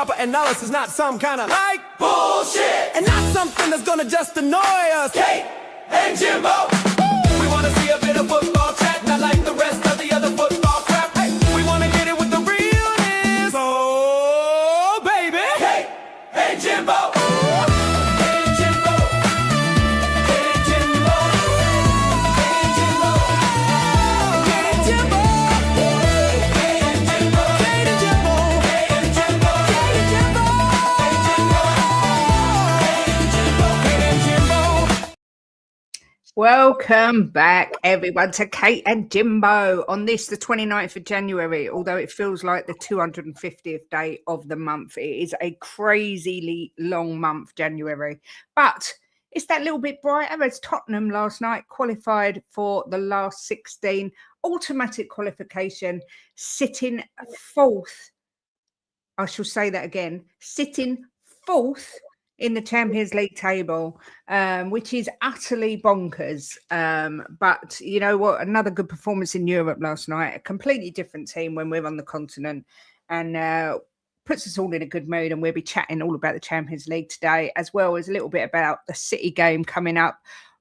proper analysis, not some kind of like bullshit, and not something that's gonna just annoy us. Kate and Jimbo, we wanna see a bit of football chat, not like the rest of the other football crap. Hey, we wanna get it with the realness. Oh, baby, Kate and Jimbo. Welcome back, everyone, to Kate and Jimbo on this, the 29th of January. Although it feels like the 250th day of the month, it is a crazily long month, January. But it's that little bit brighter as Tottenham last night qualified for the last 16, automatic qualification, sitting fourth. I shall say that again, sitting fourth in the Champions League table, which is utterly bonkers. But you know what? Another good performance in Europe last night. A completely different team when we're on the continent, and puts us all in a good mood. And we'll be chatting all about the Champions League today, as well as a little bit about the City game coming up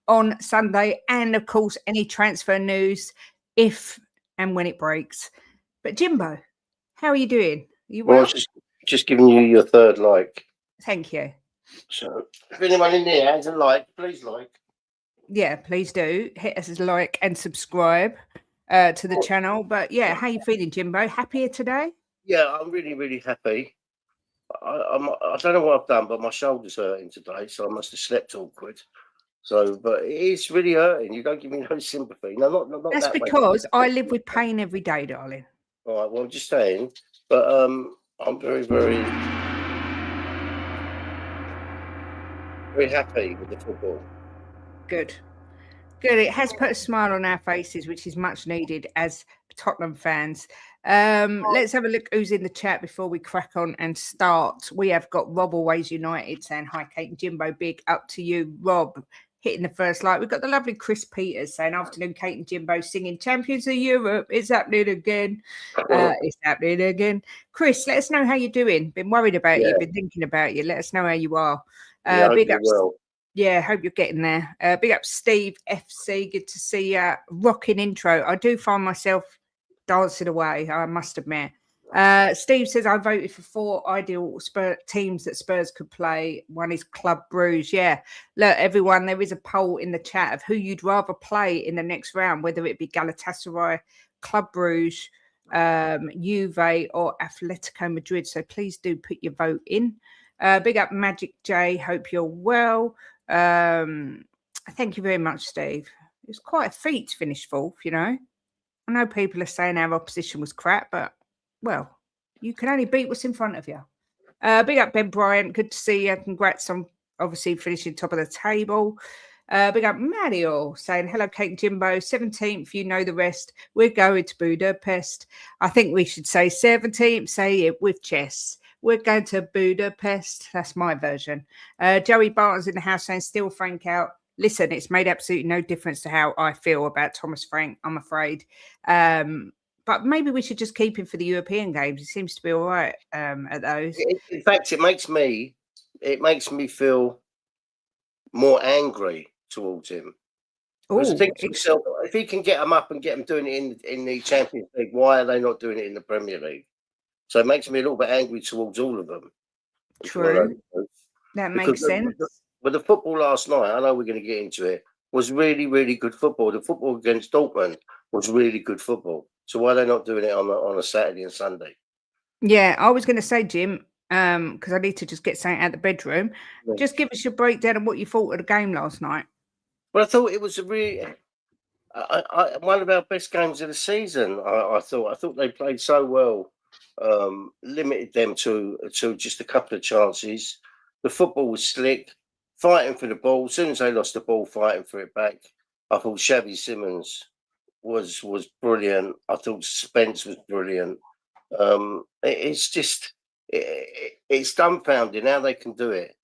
on Sunday, and of course any transfer news if and when it breaks. But Jimbo, how are you doing? Are you well? I was just giving you your third like. Thank you. So, if anyone in there has a like, please like. Yeah, please do. Hit us a like and subscribe to the channel. But yeah, how you feeling, Jimbo? Happier today? Yeah, I'm really, really happy. I don't know what I've done, but my shoulder's hurting today, so I must have slept awkward. So, but it is really hurting. You don't give me no sympathy. No, not That's that because way. I live with pain every day, darling. All right, well, I'm just saying. But I'm very, very... very happy with the football. Good. It has put a smile on our faces, which is much needed as Tottenham fans. Let's have a look who's in the chat before we crack on and start. We have got Rob Always United saying, hi, Kate and Jimbo, big up to you, Rob, hitting the first like. We've got the lovely Chris Peters saying, afternoon, Kate and Jimbo, singing Champions of Europe. It's happening again. It's happening again. Chris, let us know how you're doing. Been worried about you, been thinking about you. Let us know how you are. Big up. Well. Yeah, hope you're getting there. Big up Steve FC. Good to see you. Rocking intro. I do find myself dancing away, I must admit. Steve says, I voted for 4 ideal teams that Spurs could play. One is Club Bruges. Yeah. Look, everyone, there is a poll in the chat of who you'd rather play in the next round, whether it be Galatasaray, Club Bruges, Juve, or Atletico Madrid. So please do put your vote in. Big up Magic J. Hope you're well. Thank you very much, Steve. It was quite a feat to finish fourth, you know. I know people are saying our opposition was crap, but, well, you can only beat what's in front of you. Big up Ben Bryant. Good to see you. Congrats on, obviously, finishing top of the table. Big up Mario saying, hello, Kate and Jimbo. 17th, you know the rest. We're going to Budapest. I think we should say 17th. Say it with chest. We're going to Budapest. That's my version. Joey Barnes in the house saying, still Frank out. Listen, it's made absolutely no difference to how I feel about Thomas Frank, I'm afraid. But maybe we should just keep him for the European games. He seems to be all right at those. In fact, it makes me feel more angry towards him. Because I think to myself, if he can get them up and get them doing it in the Champions League, why are they not doing it in the Premier League? So it makes me a little bit angry towards all of them. True. That makes sense. But the football last night, I know we're going to get into it, was really, really good football. The football against Dortmund was really good football. So why are they not doing it on a Saturday and Sunday? Yeah, I was going to say, Jim, because I need to just get something out of the bedroom. Yeah. Just give us your breakdown of what you thought of the game last night. Well, I thought it was a really... one of our best games of the season, I thought they played so well. Limited them to just a couple of chances. The football was slick, fighting for the ball. As soon as they lost the ball, fighting for it back. I thought Xavi Simons was brilliant. I thought Spence was brilliant. It's just it's dumbfounding how they can do it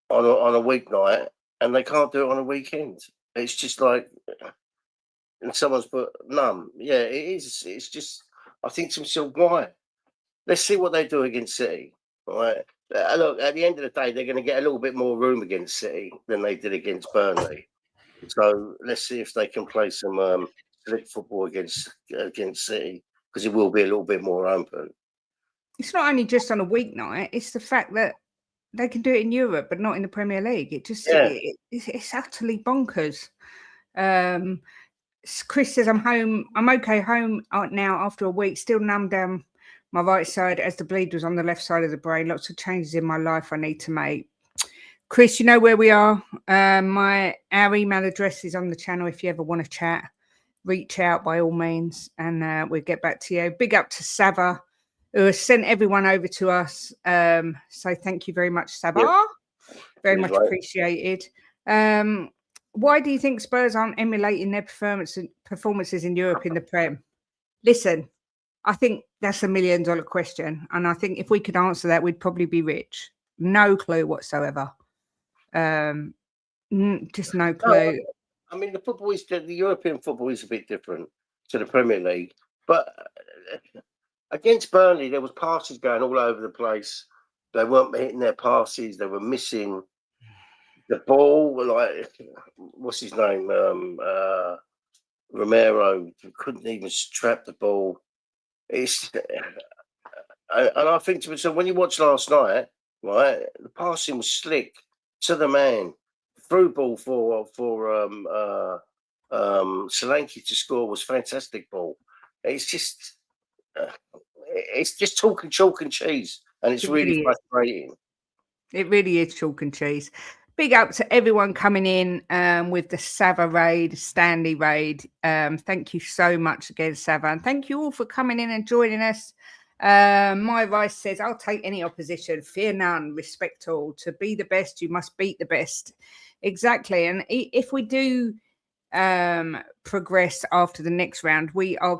on a weeknight and they can't do it on a weekend. It's just like, and someone's put numb. Yeah, it is. It's just. I think to myself, why? let's see what they do against City. All right. Look, at the end of the day, they're going to get a little bit more room against City than they did against Burnley. So let's see if they can play some slick football against City, because it will be a little bit more open. It's not only just on a weeknight; it's the fact that they can do it in Europe, but not in the Premier League. It just it's utterly bonkers. Chris says, I'm home. I'm okay home now after a week, still numb down my right side as the bleed was on the left side of the brain. Lots of changes in my life I need to make. Chris, you know where we are. Our email address is on the channel. If you ever want to chat, reach out by all means, and we'll get back to you. Big up to Sava, who has sent everyone over to us. So thank you very much, Sava. Yep. Very much appreciated. Why do you think Spurs aren't emulating their performances in Europe in the Prem? Listen, I think that's $1 million question. And I think if we could answer that, we'd probably be rich. No clue whatsoever. Just no clue. No, I mean, the European football is a bit different to the Premier League. But against Burnley, there was passes going all over the place. They weren't hitting their passes. They were missing the ball. Like, what's his name? Romero couldn't even trap the ball. And I think to myself, when you watch last night, right, the passing was slick to the man. Through ball for Solanke to score was fantastic ball. It's just talking chalk and cheese, and it's really frustrating. It really is chalk and cheese. Big up to everyone coming in with the Sava raid, Stanley raid. Thank you so much again, Sava. And thank you all for coming in and joining us. My Rice says, I'll take any opposition. Fear none. Respect all. To be the best, you must beat the best. Exactly. And if we do progress after the next round, we are...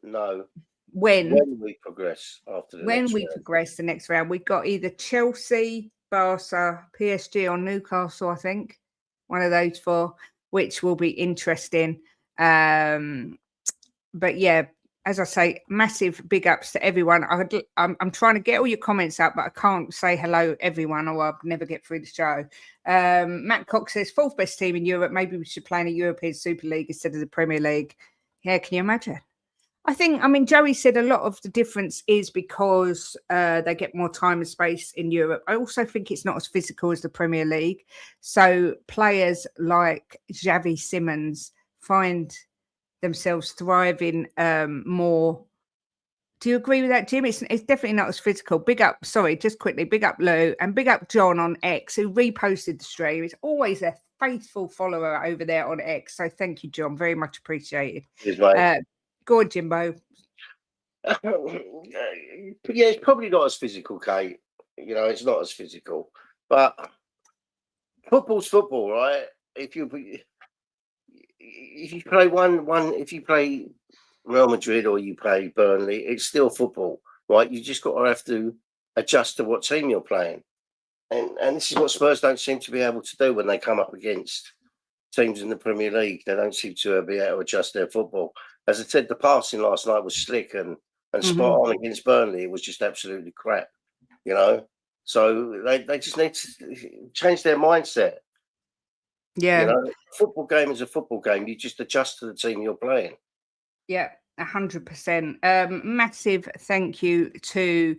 No. When we progress after the next round. Progress the next round, we've got either Chelsea, Barca, PSG or Newcastle, I think. One of those four, which will be interesting. But yeah, as I say, massive big ups to everyone. I'm trying to get all your comments up, but I can't say hello, everyone, or I'll never get through the show. Matt Cox says, 4th best team in Europe. Maybe we should play in a European Super League instead of the Premier League. Yeah, can you imagine? I mean, Joey said a lot of the difference is because they get more time and space in Europe. I also think it's not as physical as the Premier League. So players like Xavi Simons find themselves thriving more. Do you agree with that, Jim? It's definitely not as physical. Big up, just quickly, big up Lou and big up John on X, who reposted the stream. He's always a faithful follower over there on X. So thank you, John. Very much appreciated. Go on, Jimbo. Yeah, it's probably not as physical, Kate. You know, it's not as physical. But football's football, right? If you play if you play Real Madrid or you play Burnley, it's still football, right? You just got to have to adjust to what team you're playing. And this is what Spurs don't seem to be able to do when they come up against teams in the Premier League. They don't seem to be able to adjust their football. As I said, the passing last night was slick and spot on against Burnley. It was just absolutely crap, you know. So they just need to change their mindset. Yeah. You know, football game is a football game. You just adjust to the team you're playing. Yeah, 100%. Massive thank you to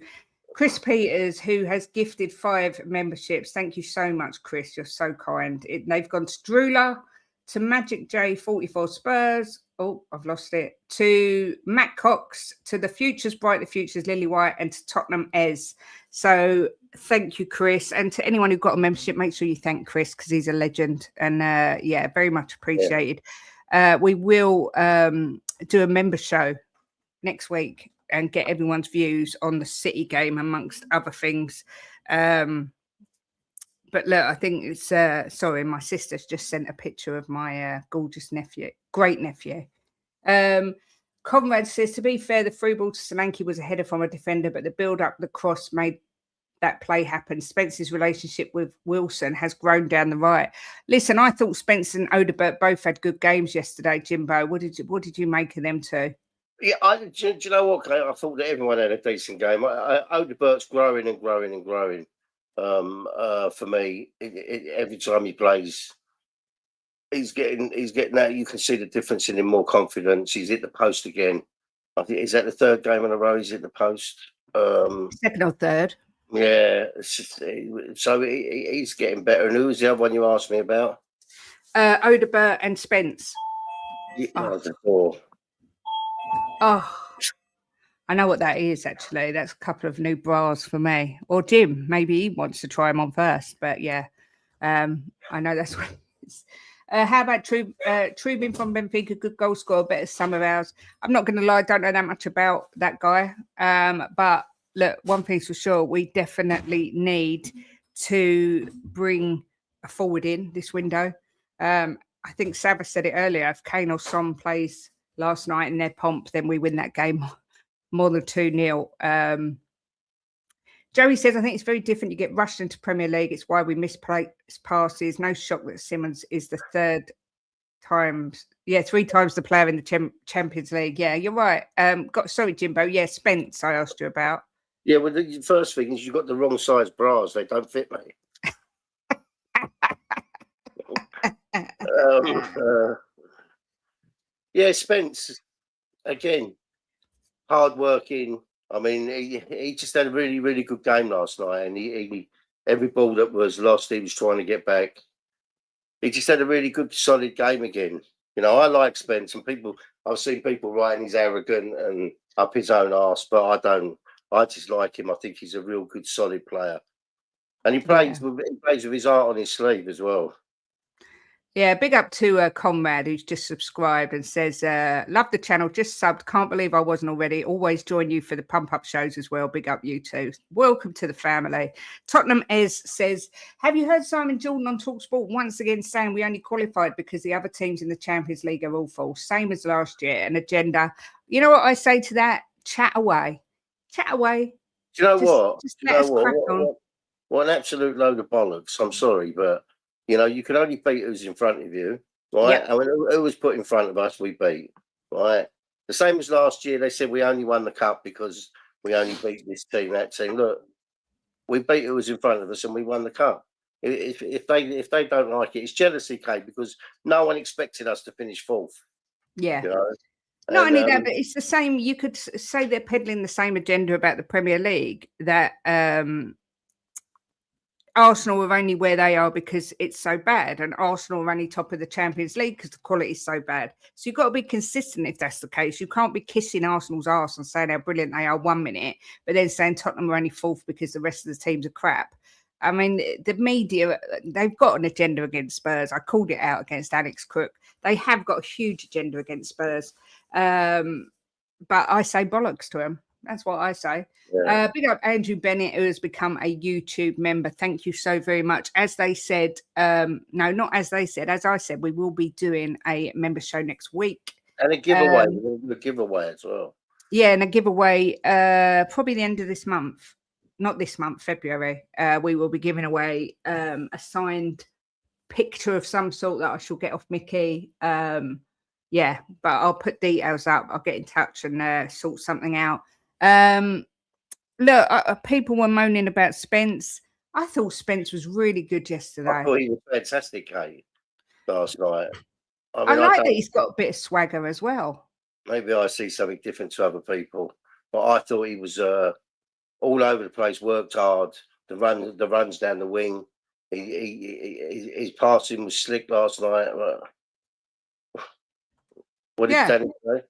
Chris Peters, who has gifted 5 memberships. Thank you so much, Chris. You're so kind. They've gone to Drula, to Magic J 44 Spurs. Oh, I've lost it. To Matt Cox, to the Futures Bright, the Futures Lily White, and to Tottenham Ez. So thank you, Chris. And to anyone who got a membership, make sure you thank Chris because he's a legend. And yeah, very much appreciated. Yeah. We will do a member show next week and get everyone's views on the City game, amongst other things. But look, I think it's sorry, my sister's just sent a picture of my gorgeous nephew, great nephew. Conrad says, to be fair, the through ball to Solanke was a header from a defender, but the build up, the cross made that play happen. Spence's relationship with Wilson has grown down the right. Listen, I thought Spence and Odegaard both had good games yesterday, Jimbo. What did you make of them two? Yeah, do you know what, Kate? I thought that everyone had a decent game. Odegaard's growing and growing and growing. For me, every time he plays, he's getting that. You can see the difference in him, more confidence. He's hit the post again. I think is that the third game in a row he's hit the post. Second or third. Yeah, so he's getting better. And who was the other one you asked me about? Odegaard and Spence. Oh. I know what that is, actually. That's a couple of new bras for me. Or Jim, maybe he wants to try them on first. But yeah, I know that's what it is. How about Trubin from Benfica? Good goal scorer, better some of ours. I'm not going to lie, I don't know that much about that guy. But look, one thing's for sure, we definitely need to bring a forward in this window. I think Sabah said it earlier. If Kane or Son plays last night in their pomp, then we win that game more than 2-0. Joey says, I think it's very different. You get rushed into Premier League. It's why we miss passes. No shock that Simmons is the three times the player in the Champions League. Yeah, you're right. Sorry, Jimbo. Yeah, Spence, I asked you about. Yeah, well, the first thing is you've got the wrong size bras. They don't fit me. Yeah, Spence, again, hard-working. I mean, he just had a really, really good game last night, and he every ball that was lost, he was trying to get back. He just had a really good, solid game again. You know, I like Spence, and I've seen people writing he's arrogant and up his own arse, but I don't. I just like him. I think he's a real good, solid player, and he plays with his heart on his sleeve as well. Yeah, big up to Conrad, who's just subscribed and says, love the channel, just subbed. Can't believe I wasn't already. Always join you for the pump-up shows as well. Big up you too. Welcome to the family. Tottenham Ez says, have you heard Simon Jordan on TalkSport once again saying we only qualified because the other teams in the Champions League are awful? Same as last year, an agenda. You know what I say to that? Chat away. Chat away. Do you know what? Just let us crack on. What an absolute load of bollocks. I'm sorry, but... You know, you can only beat who's in front of you, right? Yep. I mean, who was put in front of us, we beat, right? The same as last year, they said we only won the cup because we only beat this team, that team. Look, we beat who was in front of us and we won the cup. If they don't like it, it's jealousy, Kate, because no one expected us to finish fourth. Yeah. You know? Not only that, but it's the same. You could say they're peddling the same agenda about the Premier League, that Arsenal are only where they are because it's so bad, and Arsenal are only top of the Champions League because the quality is so bad. So you've got to be consistent if that's the case. You can't be kissing Arsenal's arse and saying how brilliant they are 1 minute, but then saying Tottenham are only fourth because the rest of the teams are crap. I mean, the media, they've got an agenda against Spurs. I called it out against Alex Crook. They have got a huge agenda against Spurs. But I say bollocks to them. That's what I say. Yeah. Big up Andrew Bennett, who has become a YouTube member. Thank you so very much. As they said, no, not as they said, as I said, we will be doing a member show next week. And a giveaway. We'll do a giveaway as well. Yeah, and a giveaway probably the end of this month. Not this month, February. We will be giving away a signed picture of some sort that I shall get off Mickey. Yeah, but I'll put details up. I'll get in touch and sort something out. Look, people were moaning about Spence. I thought Spence was really good yesterday. I thought he was fantastic, Kate, last night. I like that he's got a bit of swagger as well. Maybe I see something different to other people, but I thought he was all over the place, worked hard. The runs down the wing. His passing was slick last night. What did Danny say?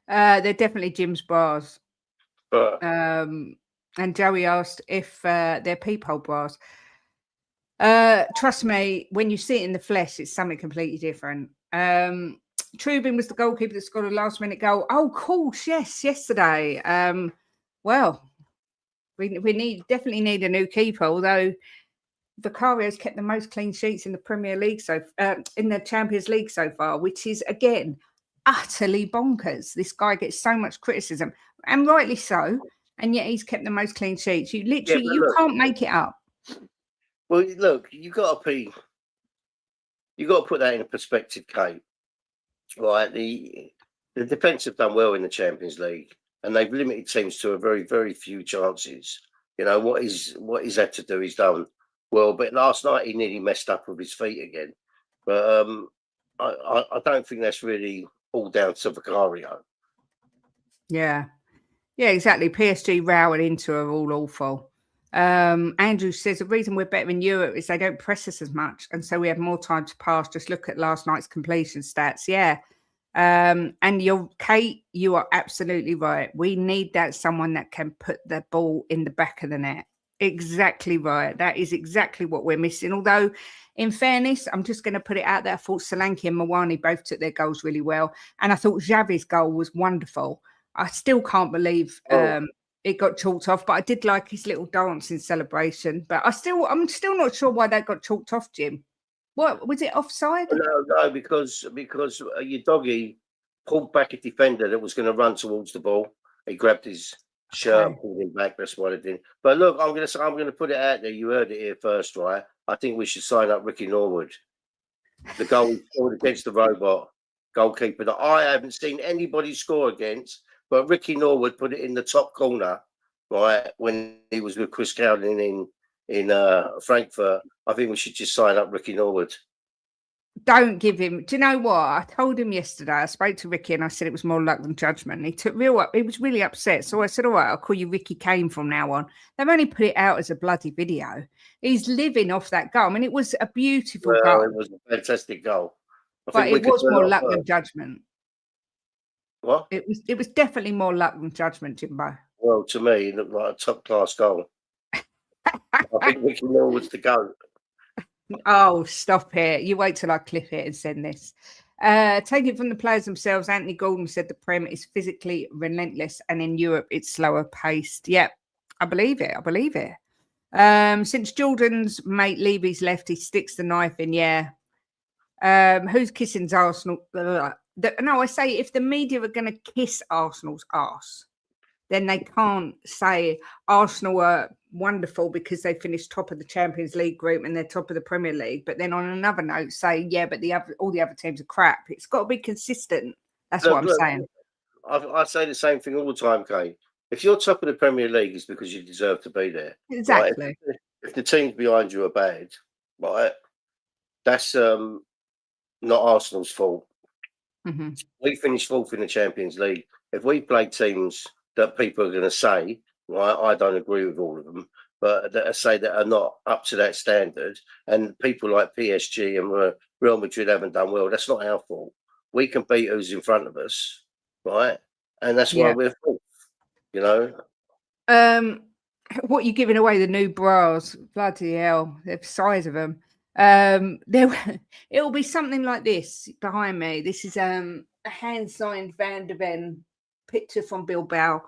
They're definitely Jim's bras. And Joey asked if they're peephole bras. Trust me, when you see it in the flesh, it's something completely different. Trubin was the goalkeeper that scored a last-minute goal. Oh, of course, yes, yesterday. Well, we definitely need a new keeper, although Vicario has kept the most clean sheets in the Premier League in the Champions League so far, which is again utterly bonkers. This guy gets so much criticism, and rightly so, and yet he's kept the most clean sheets. You literally can't make it up. Well, look, you got to put that in perspective, Kate. Right, the the defence have done well in the Champions League, and they've limited teams to a very, very few chances. You know what he's had to do, he's done well. But last night he nearly messed up with his feet again. But I don't think that's really all down to Vicario. Yeah, exactly. PSG rowing into are all awful. Andrew says the reason we're better in Europe is they don't press us as much, and so we have more time to pass. Just look at last night's completion stats. Yeah. And Kate, you are absolutely right. We need someone that can put the ball in the back of the net. Exactly right. That is exactly what we're missing. Although, in fairness, I'm just going to put it out there. I thought Solanke and Mawani both took their goals really well, and I thought Xavi's goal was wonderful. I still can't believe it got chalked off, but I did like his little dance in celebration. But I'm still not sure why that got chalked off, Jim. What was it, offside? No, because your doggy pulled back a defender that was going to run towards the ball. He grabbed his shirt and pulled him back. That's what it did. But look, I'm going to put it out there. You heard it here first, right? I think we should sign up Ricky Norwood, the goal he scored against the robot goalkeeper that I haven't seen anybody score against. But Ricky Norwood put it in the top corner, right, when he was with Chris Cowling in Frankfurt. I think we should just sign up Ricky Norwood. Don't give him. Do you know what? I told him yesterday. I spoke to Ricky and I said it was more luck than judgment. He took he was really upset. So I said, all right, I'll call you Ricky Kane from now on. They've only put it out as a bloody video. He's living off that goal. I mean, it was a beautiful goal. It was a fantastic goal. But it was more luck than judgment. What? It was definitely more luck than judgment, Jimbo. Well, to me, it looked like a top-class goal. I think Ricky Norwood's the goal. Oh, stop it. You wait till I clip it and send this. Take it from the players themselves. Anthony Gordon said the Prem is physically relentless and in Europe it's slower paced. Yep, I believe it. Since Jordan's mate Levy's left, he sticks the knife in, yeah. Who's kissing Arsenal? No, I say if the media are going to kiss Arsenal's arse, then they can't say Arsenal are wonderful because they finished top of the Champions League group and they're top of the Premier League. But then on another note, say, yeah, but all the other teams are crap. It's got to be consistent. That's what I'm saying. I say the same thing all the time, Kate. If you're top of the Premier League, it's because you deserve to be there. Exactly. Right? If the teams behind you are bad, right, that's not Arsenal's fault. Mm-hmm. We finished fourth in the Champions League. If we play teams that people are going to say, right, I don't agree with all of them, but that say that are not up to that standard, and people like PSG and Real Madrid haven't done well, that's not our fault. We can beat who's in front of us, right? And that's why we're fourth, you know? What, you giving away the new bras? Bloody hell, the size of them. It'll be something like this behind me. This is a hand-signed Van de Ven picture from Bilbao.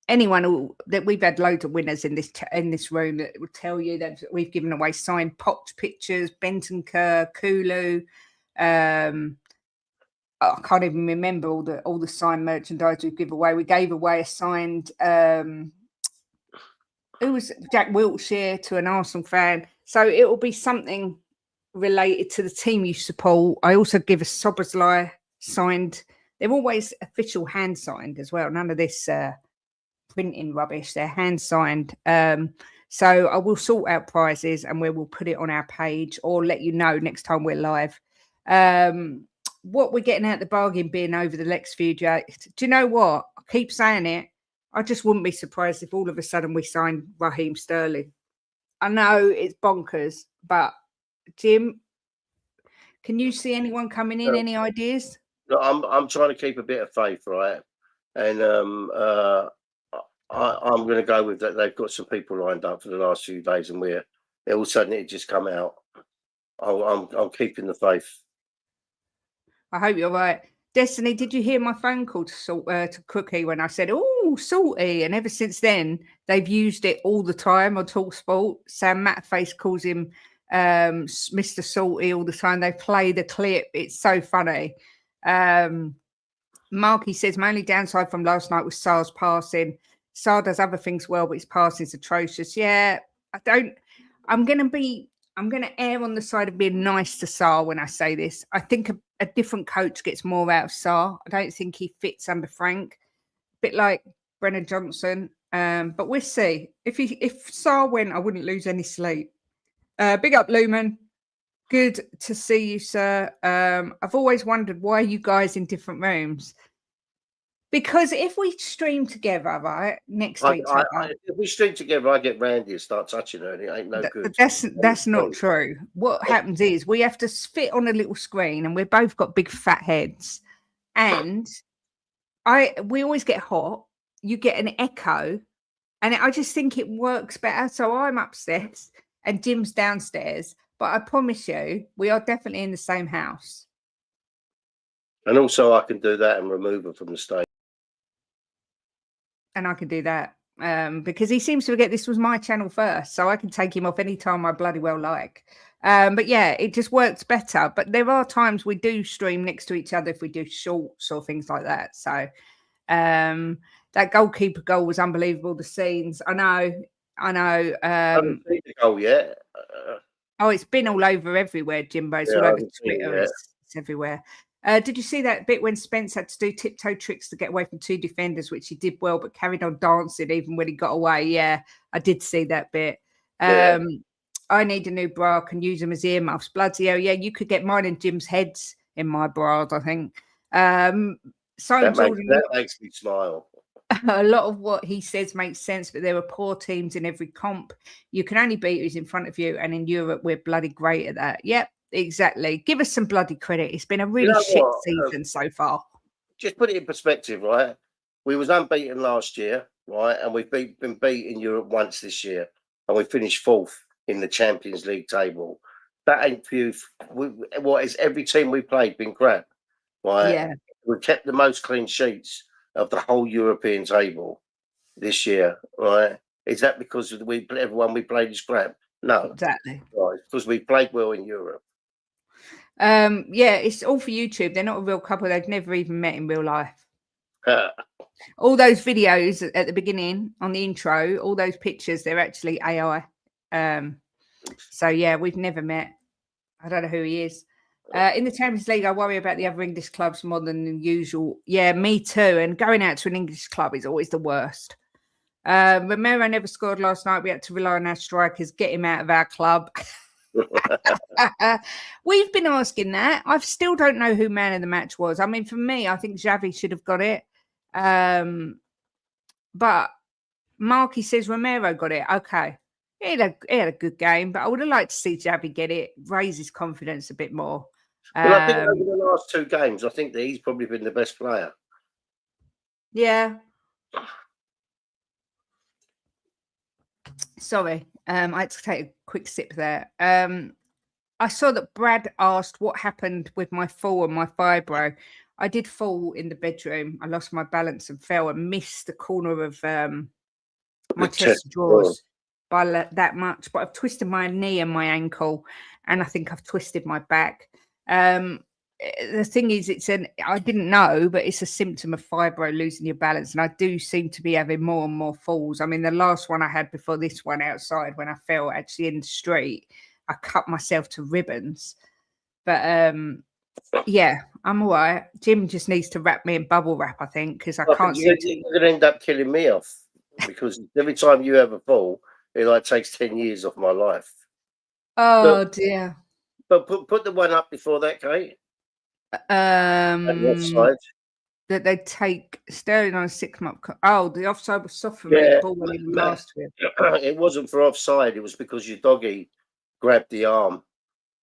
Anyone that we've had loads of winners in this room that will tell you that we've given away signed Poch pictures, Bentancur, Kulu. I can't even remember all the signed merchandise we give away. We gave away a signed who was Jack Wilshere to an Arsenal fan. So it will be something related to the team you support. I also give a Soberslai signed. They're always official hand signed as well. None of this printing rubbish. They're hand signed. So I will sort out prizes and we will put it on our page or let you know next time we're live. What we're getting out the bargain bin over the next few days. Do you know what? I keep saying it. I just wouldn't be surprised if all of a sudden we signed Raheem Sterling. I know it's bonkers, but Jim, can you see anyone coming in? Any ideas? No, I'm trying to keep a bit of faith, right? And I'm going to go with that. They've got some people lined up for the last few days, and all of a sudden it just come out. I'm keeping the faith. I hope you're right. Destiny, did you hear my phone call to Cookie when I said, "Oh, salty"? And ever since then, they've used it all the time on TalkSport. Sam Matface calls him Mr. Salty all the time. They play the clip. It's so funny. Marky says, my only downside from last night was Sar's passing. Sar does other things well, but his passing is atrocious. Yeah, I'm going to err on the side of being nice to Sar when I say this. I think a different coach gets more out of Sarr. I don't think he fits under Frank. A bit like Brennan Johnson. But we'll see. If Sarr went, I wouldn't lose any sleep. Big up, Lumen. Good to see you, sir. I've always wondered why you guys in different rooms. Because if we stream together, right, next to each other. If we stream together, I get Randy and start touching her, and it ain't no good. That's not true. What happens is we have to fit on a little screen, and we've both got big fat heads, and we always get hot. You get an echo, and I just think it works better. So I'm upstairs, and Jim's downstairs. But I promise you, we are definitely in the same house. And also, I can do that and remove her from the stage. And I can do that because he seems to forget this was my channel first, so I can take him off anytime I bloody well like. But yeah, it just works better. But there are times we do stream next to each other if we do shorts or things like that. So that goalkeeper goal was unbelievable. The scenes, I know. I haven't seen the goal yet. Oh, it's been all over everywhere, Jimbo. It's all over Twitter. It's everywhere. Did you see that bit when Spence had to do tiptoe tricks to get away from 2 defenders, which he did well, but carried on dancing even when he got away? Yeah, I did see that bit. I need a new bra. Can use them as earmuffs. Bloody hell, yeah, you could get mine and Jim's heads in my bras, I think. That makes me smile. A lot of what he says makes sense, but there are poor teams in every comp. You can only beat who's in front of you, and in Europe, we're bloody great at that. Yep. Exactly. Give us some bloody credit. It's been a really shit season so far. Just put it in perspective, right? We was unbeaten last year, right? And we've been beat in Europe once this year, and we finished 4th in the Champions League table. That ain't few. What is every team we played been crap, right? Yeah. We've kept the most clean sheets of the whole European table this year, right? Is that because everyone we played is crap? No, exactly. Right, because we played well in Europe. Yeah, it's all for YouTube. They're not a real couple. They've never even met in real life. All those videos at the beginning on the intro, all those pictures, they're actually AI. So yeah, we've never met. I don't know who he is. In the Champions League, I worry about the other English clubs more than the usual. Yeah, me too. And going out to an English club is always the worst. Romero never scored last night. We had to rely on our strikers, get him out of our club. We've been asking that. I still don't know who man of the match was. I mean, for me, I think Xavi should have got it. But Marky says Romero got it. Okay. He had a good game, but I would have liked to see Xavi get it, raise his confidence a bit more. Well, I think over the last 2 games, I think that he's probably been the best player. Yeah. Sorry, I had to take a quick sip there. I saw that Brad asked what happened with my fall and my fibro. I did fall in the bedroom. I lost my balance and fell and missed the corner of my chest drawers by that much. But I've twisted my knee and my ankle, and I think I've twisted my back. The thing is, I didn't know, but it's a symptom of fibro, losing your balance. And I do seem to be having more and more falls. I mean, the last one I had before this one outside, when I fell actually in the street, I cut myself to ribbons. But yeah, I'm all right. Jim just needs to wrap me in bubble wrap, I think, because I can't see. You're going to end up killing me off because every time you have a fall, it takes 10 years off my life. Oh, dear. But put the one up before that, Kate. That they take Sterling on a 6-month. The offside was soft for me. The ball went in last year. It wasn't for offside. It was because your doggy grabbed the arm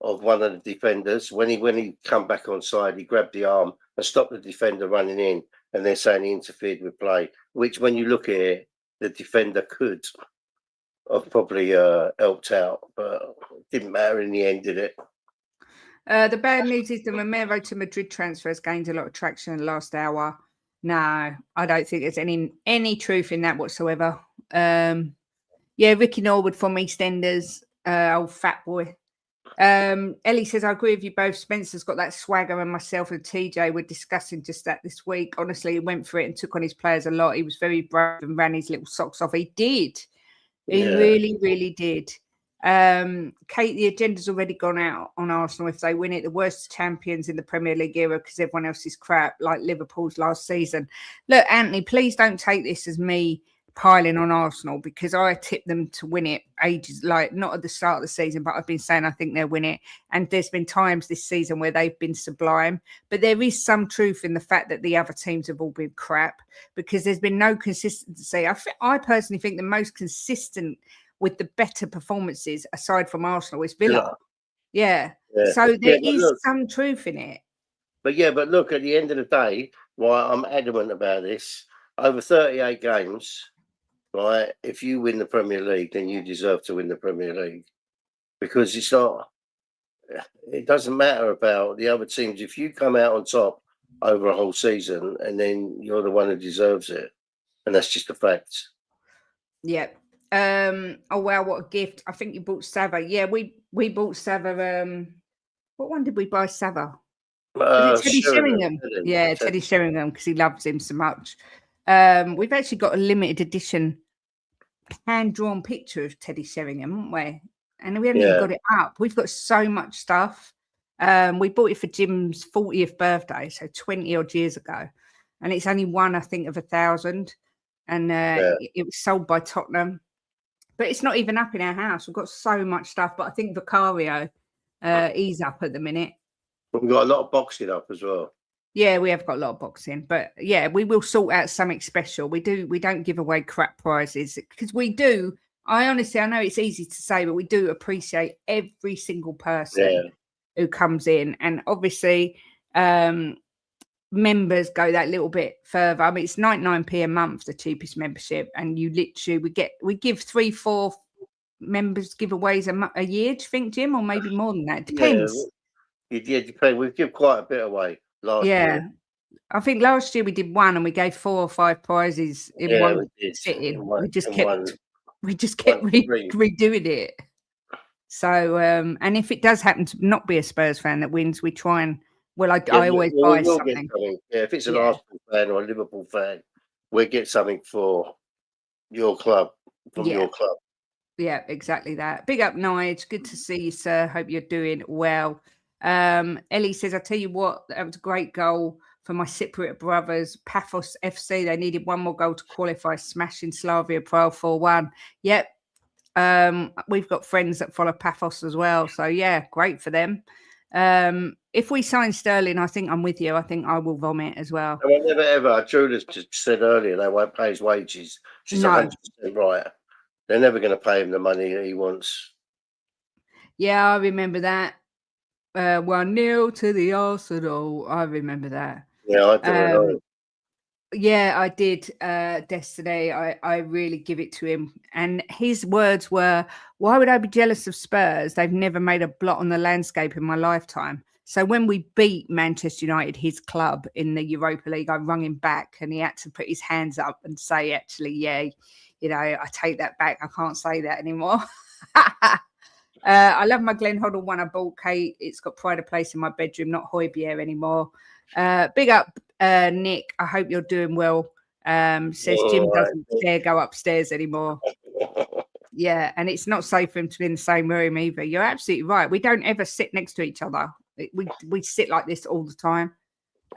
of one of the defenders. When he come back on side, he grabbed the arm and stopped the defender running in. And they're saying he interfered with play, which when you look at it, the defender could have probably helped out, but it didn't matter in the end, did it? The bad news is the Romero to Madrid transfer has gained a lot of traction in the last hour. No, I don't think there's any truth in that whatsoever. Yeah, Ricky Norwood from EastEnders, old fat boy. Ellie says, I agree with you both. Spencer's got that swagger, and myself and TJ were discussing just that this week. Honestly, he went for it and took on his players a lot. He was very brave and ran his little socks off. He did. He really, really did. Kate, the agenda's already gone out on Arsenal if they win it. The worst champions in the Premier League era because everyone else is crap, like Liverpool's last season. Look, Anthony, please don't take this as me piling on Arsenal because I tipped them to win it ages, like not at the start of the season, but I've been saying I think they'll win it. And there's been times this season where they've been sublime, but there is some truth in the fact that the other teams have all been crap because there's been no consistency. I personally think the most consistent with the better performances aside from Arsenal is Villa. Yeah. So there is some truth in it. But look, at the end of the day, why I'm adamant about this, over 38 games, right? If you win the Premier League, then you deserve to win the Premier League because it doesn't matter about the other teams. If you come out on top over a whole season and then you're the one who deserves it, and that's just a fact. Yeah. Oh wow, what a gift. I think you bought Sava. Yeah, we bought Sava. What one did we buy Sava? Teddy Sheringham. Yeah, Teddy Sheringham, because he loves him so much. We've actually got a limited edition hand-drawn picture of Teddy Sheringham, haven't we? And we haven't even got it up. We've got so much stuff. We bought it for Jim's 40th birthday, so 20 odd years ago. And it's only one, I think, of 1,000. And it was sold by Tottenham. But it's not even up in our house. We've got so much stuff. But I think Vicario, he's up at the minute. We've got a lot of boxing up as well. Yeah, we have got a lot of boxing. But yeah, we will sort out something special. We don't give away crap prizes because we do. I know it's easy to say, but we do appreciate every single person who comes in. And obviously, members go that little bit further. I mean, it's 99p a month, the cheapest membership, and you literally we give 3-4 members giveaways a year. Do you think, Jim, or maybe more than that? Depends. Yeah, depends. We give quite a bit away last year. I think last year we did one, and we gave 4 or 5 prizes in one sitting. We just kept redoing it. So, and if it does happen to not be a Spurs fan that wins, we try and. Well, I always buy something. Yeah, if it's an Arsenal fan or a Liverpool fan, we'll get something for your club, your club. Yeah, exactly that. Big up, Nige. Good to see you, sir. Hope you're doing well. Ellie says, I tell you what, that was a great goal for my Cypriot brothers. Paphos FC, they needed one more goal to qualify, smashing Slavia Prague 4-1. Yep. We've got friends that follow Paphos as well. So, yeah, great for them. If we sign Sterling, I think I'm with you. I think I will vomit as well. I never ever. Judas just said earlier they won't pay his wages. She's 100% right. They're never going to pay him the money that he wants. Yeah, I remember that. 1-0 to the Arsenal. I remember that. Yeah, I do. Yeah, I did. Destiny. I really give it to him. And his words were, why would I be jealous of Spurs? They've never made a blot on the landscape in my lifetime. So when we beat Manchester United, his club, in the Europa League, I rung him back and he had to put his hands up and say, actually, yeah, you know, I take that back. I can't say that anymore. I love my Glen Hoddle one I bought, Kate. It's got pride of place in my bedroom, not Hoybier anymore. Big up, Nick. I hope you're doing well. Says Jim doesn't dare go upstairs anymore. Yeah, and it's not safe for him to be in the same room either. You're absolutely right. We don't ever sit next to each other. We sit like this all the time.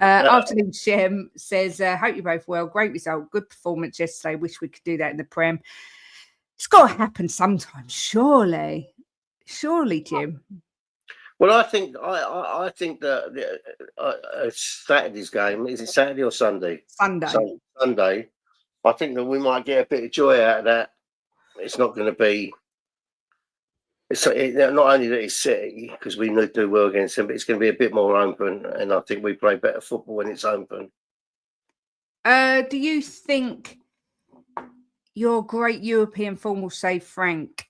Afternoon Shem says, hope you're both well. Great result. Good performance yesterday. Wish we could do that in the Prem. It's got to happen sometime, surely. Surely, Jim. Well, I think that Saturday's game, is it Saturday or Sunday? Sunday. I think that we might get a bit of joy out of that. It's not going to be. Not only that it's City, because we need to do well against them, but it's going to be a bit more open, and I think we play better football when it's open. Do you think your great European form will save Frank?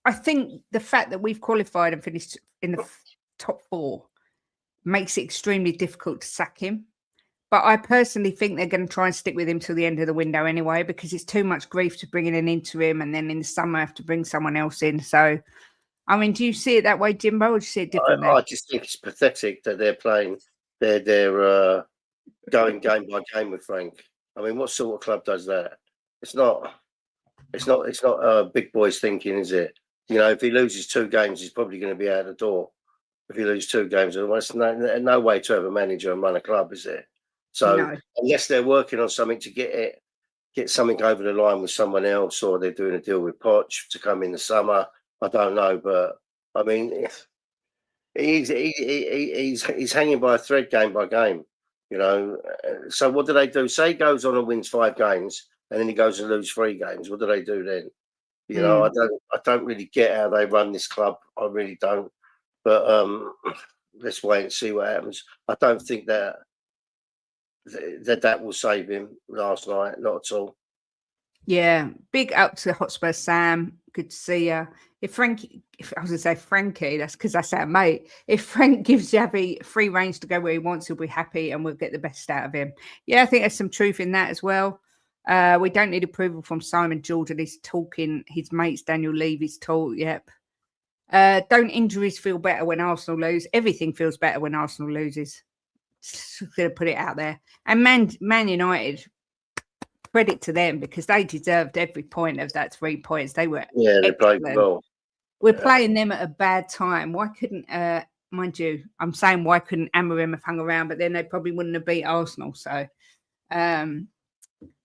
I think the fact that we've qualified and finished in the top 4 makes it extremely difficult to sack him. But I personally think they're going to try and stick with him till the end of the window anyway, because it's too much grief to bring in an interim and then in the summer have to bring someone else in. So, I mean, do you see it that way, Jimbo, or do you see it differently? I just think it's pathetic that they're playing. They're going game by game with Frank. I mean, what sort of club does that? It's not big boys thinking, is it? if he loses 2 games, he's probably going to be out the door. If you lose 2 games, there's no way to have a manager and run a club, is there? So unless they're working on something to get something over the line with someone else, or they're doing a deal with Poch to come in the summer, I don't know. But I mean, he's hanging by a thread game by game. So what do they do? Say he goes on and wins 5 games, and then he goes and loses 3 games. What do they do then? I don't really get how they run this club. I really don't. But let's wait and see what happens. I don't think that will save him last night. Not at all. Yeah, big up to Hotspur Sam. Good to see you. If I was going to say Frankie, that's because that's our mate. If Frank gives Xavi free range to go where he wants, he'll be happy and we'll get the best out of him. Yeah, I think there's some truth in that as well. We don't need approval from Simon Jordan. He's talking. His mates Daniel Levy's talk. Yep. Don't injuries feel better when Arsenal lose? Everything feels better when Arsenal loses. Just going to put it out there. And Man United, credit to them because they deserved every point of that 3 points. They were they played well. We're playing them at a bad time. Why couldn't, mind you, I'm saying why couldn't Amorim have hung around, but then they probably wouldn't have beat Arsenal. So,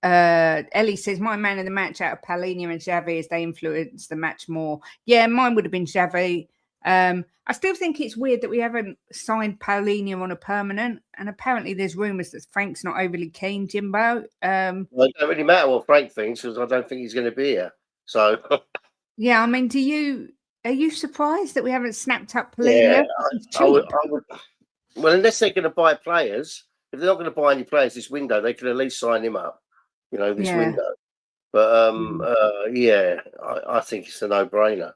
Ellie says, my man of the match out of Palhinha and Xavi as they influenced the match more. Yeah, mine would have been Xavi. I still think it's weird that we haven't signed Palhinha on a permanent, and apparently there's rumours that Frank's not overly keen, Jimbo. Well, it don't really matter what Frank thinks because I don't think he's going to be here. So, yeah, I mean, are you surprised that we haven't snapped up Palhinha? Yeah, I would. Well, unless they're going to buy players, if they're not going to buy any players this window, they can at least sign him up. This window. But I think it's a no-brainer.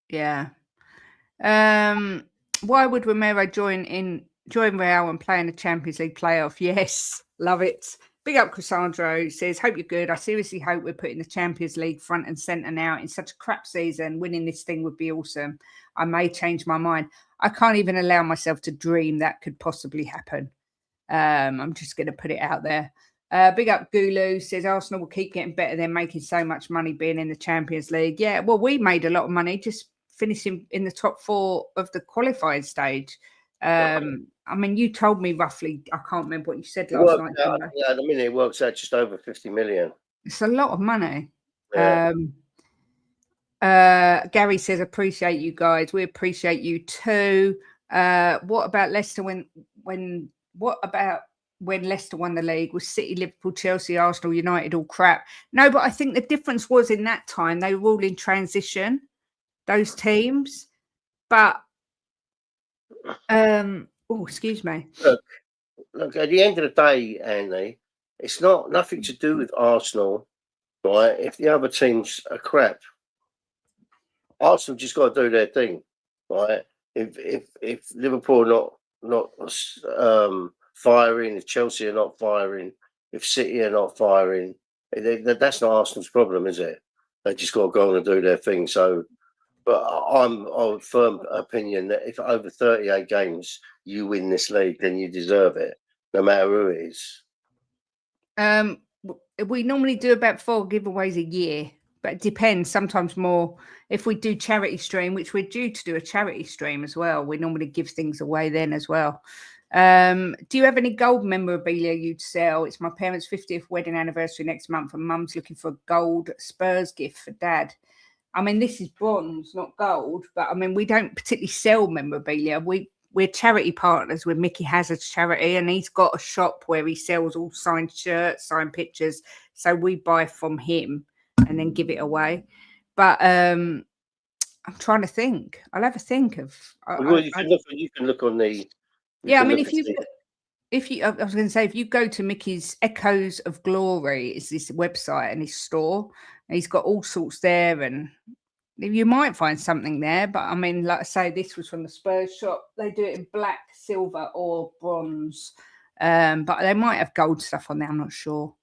Yeah. Why would Romero join Real and play in the Champions League playoff? Yes, love it. Big up Cassandro says, hope you're good. I seriously hope we're putting the Champions League front and centre now. In such a crap season, winning this thing would be awesome. I may change my mind. I can't even allow myself to dream that could possibly happen. I'm just going to put it out there. Big up Gulu says Arsenal will keep getting better. They're making so much money being in the Champions League. Yeah, well, we made a lot of money just finishing in the top 4 of the qualifying stage. I mean, you told me roughly, I can't remember what you said last night. At the minute, it works out just over 50 million. It's a lot of money. Yeah. Gary says, appreciate you guys. We appreciate you too. What about Leicester when Leicester won the league? Was City, Liverpool, Chelsea, Arsenal, United all crap? No, but I think the difference was in that time, they were all in transition, those teams. But excuse me. Look, at the end of the day, Andy, it's nothing to do with Arsenal, right? If the other teams are crap, Arsenal just got to do their thing, right? If Liverpool are not firing, if Chelsea are not firing, if City are not firing, that's not Arsenal's problem, is it? They just got to go on and do their thing. So, but I'm of firm opinion that if over 38 games you win this league, then you deserve it, no matter who it is. We normally do about 4 giveaways a year, but it depends. Sometimes more. If we do charity stream, which we're due to do a charity stream as well, we normally give things away then as well. Do you have any gold memorabilia you'd sell? It's my parents' 50th wedding anniversary next month, and Mum's looking for a gold Spurs gift for Dad. I mean, this is bronze, not gold, but I mean, we don't particularly sell memorabilia. We're charity partners with Mickey Hazard's charity, and he's got a shop where he sells all signed shirts, signed pictures. So we buy from him and then give it away. But I'm trying to think. I'll have a think of. You can look on the. Yeah, I mean, I was going to say, if you go to Mickey's Echoes of Glory, it's this website and his store, and he's got all sorts there, and you might find something there. But I mean, like I say, this was from the Spurs shop. They do it in black, silver, or bronze, but they might have gold stuff on there. I'm not sure.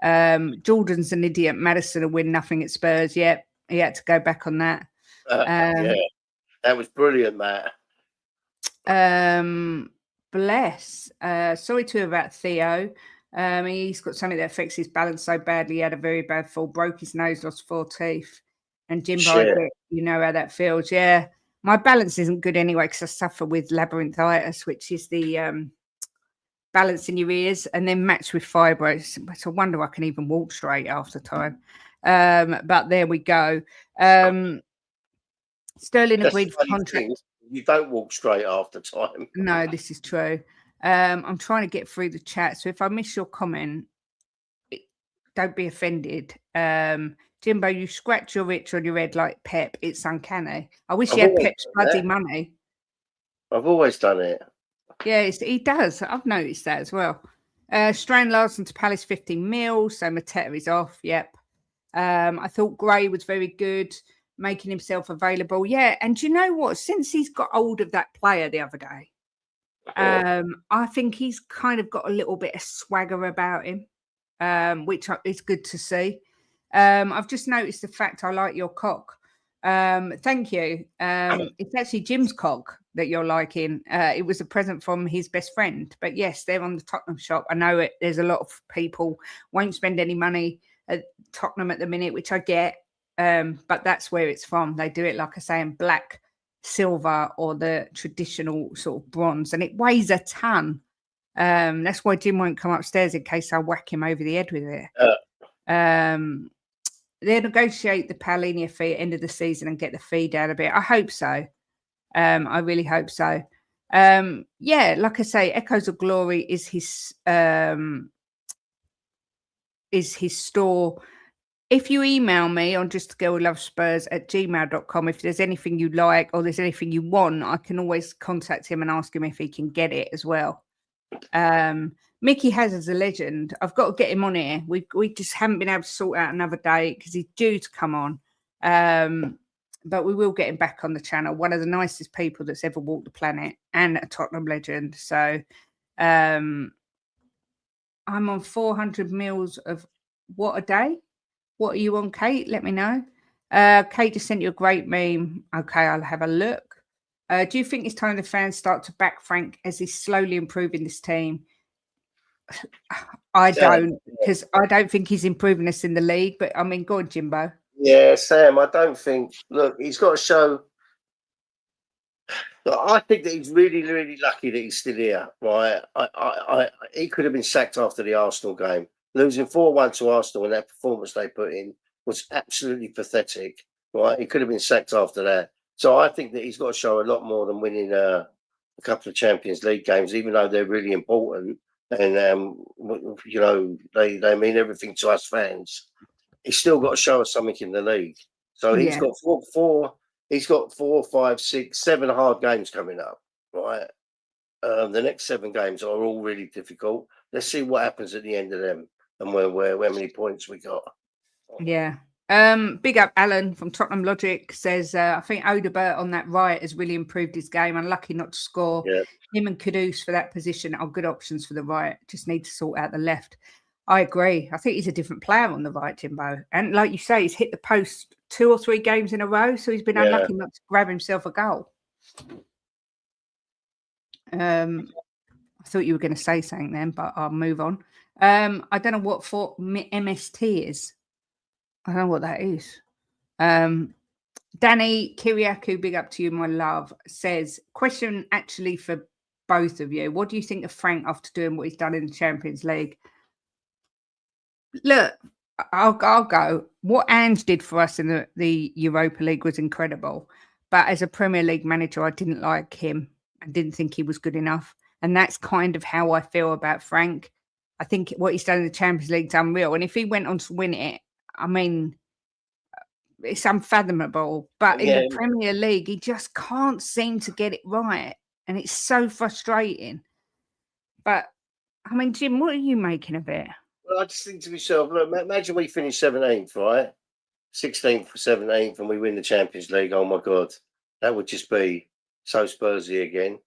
Jordan's an idiot. Madison will win nothing at Spurs. Yep, he had to go back on that. Yeah, that was brilliant, Matt. Bless. Sorry to hear about Theo. He's got something that affects his balance so badly. He had a very bad fall, broke his nose, lost 4 teeth, And Jimbo, I get, you know how that feels. Yeah. My balance isn't good anyway because I suffer with labyrinthitis, which is the balance in your ears, and then matched with fibro. It's a wonder I can even walk straight after time. But there we go. Sterling That's agreed the for funny contract. thing. You don't walk straight after time. No, this is true. I'm trying to get through the chat. So if I miss your comment, don't be offended. Jimbo, you scratch your itch on your head like Pep. It's uncanny. I wish I've he had always Pep's done bloody that. money. I've always done it. Yeah, he does. I've noticed that as well. Strand Larson to Palace 15 mil. So Mateta is off. Yep. I thought Gray was very good, making himself available. Yeah. And do you know what? Since he's got hold of that player the other day, I think he's kind of got a little bit of swagger about him, which is good to see. I've just noticed the fact I like your cock. Thank you. It's actually Jim's cock that you're liking. It was a present from his best friend. But yes, they're on the Tottenham shop. I know it. There's a lot of people won't spend any money at Tottenham at the minute, which I get. But that's where it's from. They do it, like I say, in black, silver, or the traditional sort of bronze, and it weighs a ton. That's why Jim won't come upstairs in case I whack him over the head with it. They'll negotiate the Paulinia fee at the end of the season and get the fee down a bit. I hope so. I really hope so. Yeah, like I say, Echoes of Glory is his store. If you email me on justagirlwholovespurs@gmail.com, if there's anything you like or there's anything you want, I can always contact him and ask him if he can get it as well. Mickey has as a legend. I've got to get him on here. We just haven't been able to sort out another date because he's due to come on. But we will get him back on the channel. One of the nicest people that's ever walked the planet and a Tottenham legend. So I'm on 400 mils of what a day. What are you on, Kate? Let me know. Kate just sent you a great meme. Okay, I'll have a look. Do you think it's time the fans start to back Frank as he's slowly improving this team? I don't, because I don't think he's improving us in the league. But I mean, go on, Jimbo. Yeah, Sam, I don't think. Look, he's got to show. Look, I think that he's really, really lucky that he's still here. Right? He could have been sacked after the Arsenal game. Losing 4-1 to Arsenal and that performance they put in was absolutely pathetic. Right? He could have been sacked after that. So I think that he's got to show a lot more than winning a couple of Champions League games, even though they're really important and you know they mean everything to us fans. He's still got to show us something in the league. So he's got he's got 4, 5, 6, 7 hard games coming up, right? The next 7 games are all really difficult. Let's see what happens at the end of them and where many points we got. Yeah. Big up Alan from Tottenham Logic says, I think Odegaard on that right has really improved his game. Unlucky not to score. Yeah. Him and Kudus for that position are good options for the right. Just need to sort out the left. I agree. I think he's a different player on the right, Jimbo. And like you say, he's hit the post 2 or 3 games in a row. So he's been unlucky not to grab himself a goal. I thought you were going to say something then, but I'll move on. I don't know what for MST is. I don't know what that is. Danny Kiriakou, big up to you, my love, says, question actually for both of you. What do you think of Frank after doing what he's done in the Champions League? Look, I'll go. What Ange did for us in the Europa League was incredible. But as a Premier League manager, I didn't like him. I didn't think he was good enough. And that's kind of how I feel about Frank. I think what he's done in the Champions League is unreal. And if he went on to win it, I mean, it's unfathomable. But in the Premier League, he just can't seem to get it right. And it's so frustrating. But, I mean, Jim, what are you making of it? Well, I just think to myself, look, imagine we finish 17th, right? 16th or 17th, and we win the Champions League. Oh, my God. That would just be so Spursy again.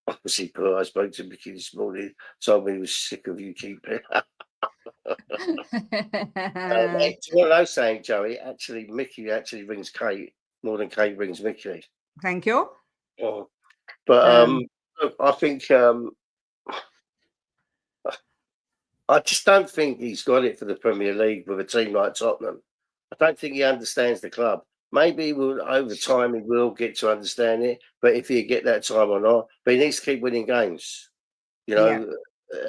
Obviously, I spoke to Mickey this morning, told me he was sick of you keeping it. It's one of those saying, Joey, actually, Mickey actually rings Kate more than Kate rings Mickey. Thank you. But I think I just don't think he's got it for the Premier League with a team like Tottenham. I don't think he understands the club. Maybe he will, over time, he will get to understand it. But if he get that time or not, but he needs to keep winning games. You Yeah. know,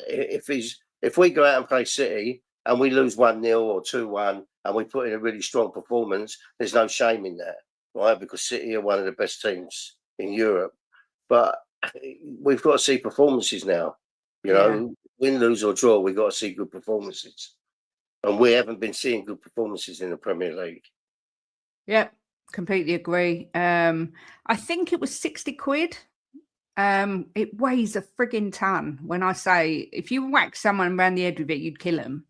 if we go out and play City and we lose 1-0 or 2-1 and we put in a really strong performance, there's no shame in that, right? Because City are one of the best teams in Europe. But we've got to see performances now. You know, win, lose or draw, we've got to see good performances. And we haven't been seeing good performances in the Premier League. Yep, completely agree. I think it was 60 quid. It weighs a frigging ton. When I say if you whack someone around the head with it, you'd kill them.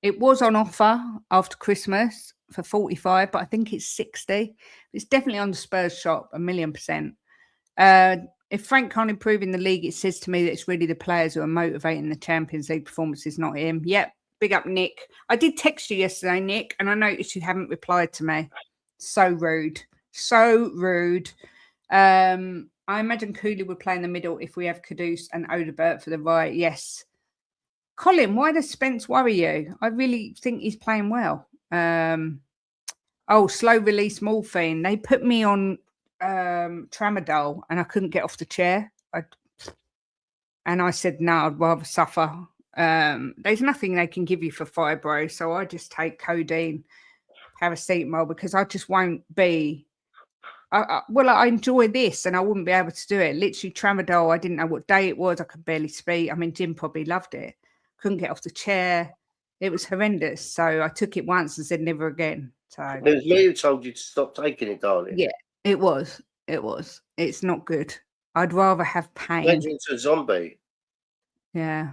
It was on offer after Christmas for 45, but I think it's 60. It's definitely on the Spurs shop, 1,000,000%. If Frank can't improve in the league, it says to me that it's really the players who are motivating the Champions League performances, not him. Yep, big up, Nick. I did text you yesterday, Nick, and I noticed you haven't replied to me. So rude. So rude. I imagine Cooley would play in the middle if we have Kudus and Odegaard for the right. Yes. Colin, why does Spence worry you? I really think he's playing well. Slow release morphine. They put me on tramadol and I couldn't get off the chair. And I said, no, I'd rather suffer. There's nothing they can give you for fibro. So I just take codeine, paracetamol, because I just won't be. I enjoy this and I wouldn't be able to do it. Literally tramadol. I didn't know what day it was. I could barely speak. I mean, Jim probably loved it. Couldn't get off the chair. It was horrendous. So I took it once and said never again. So it was me who told you to stop taking it, darling. Yeah, it was. It was. It's not good. I'd rather have pain. Turns you into a zombie. Yeah.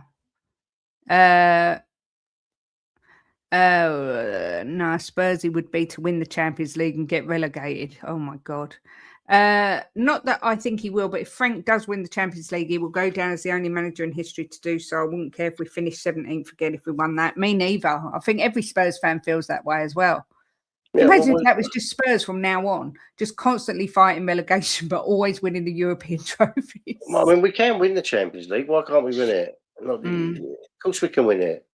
No, Spursy would be to win the Champions League and get relegated. Oh my God. Not that I think he will, but if Frank does win the Champions League, he will go down as the only manager in history to do so. I wouldn't care if we finish 17th again if we won that. Me neither. I think every Spurs fan feels that way as well. Yeah, imagine if that was just Spurs from now on, just constantly fighting relegation, but always winning the European trophies. I mean, we can win the Champions League. Why can't we win it? Of course we can win it.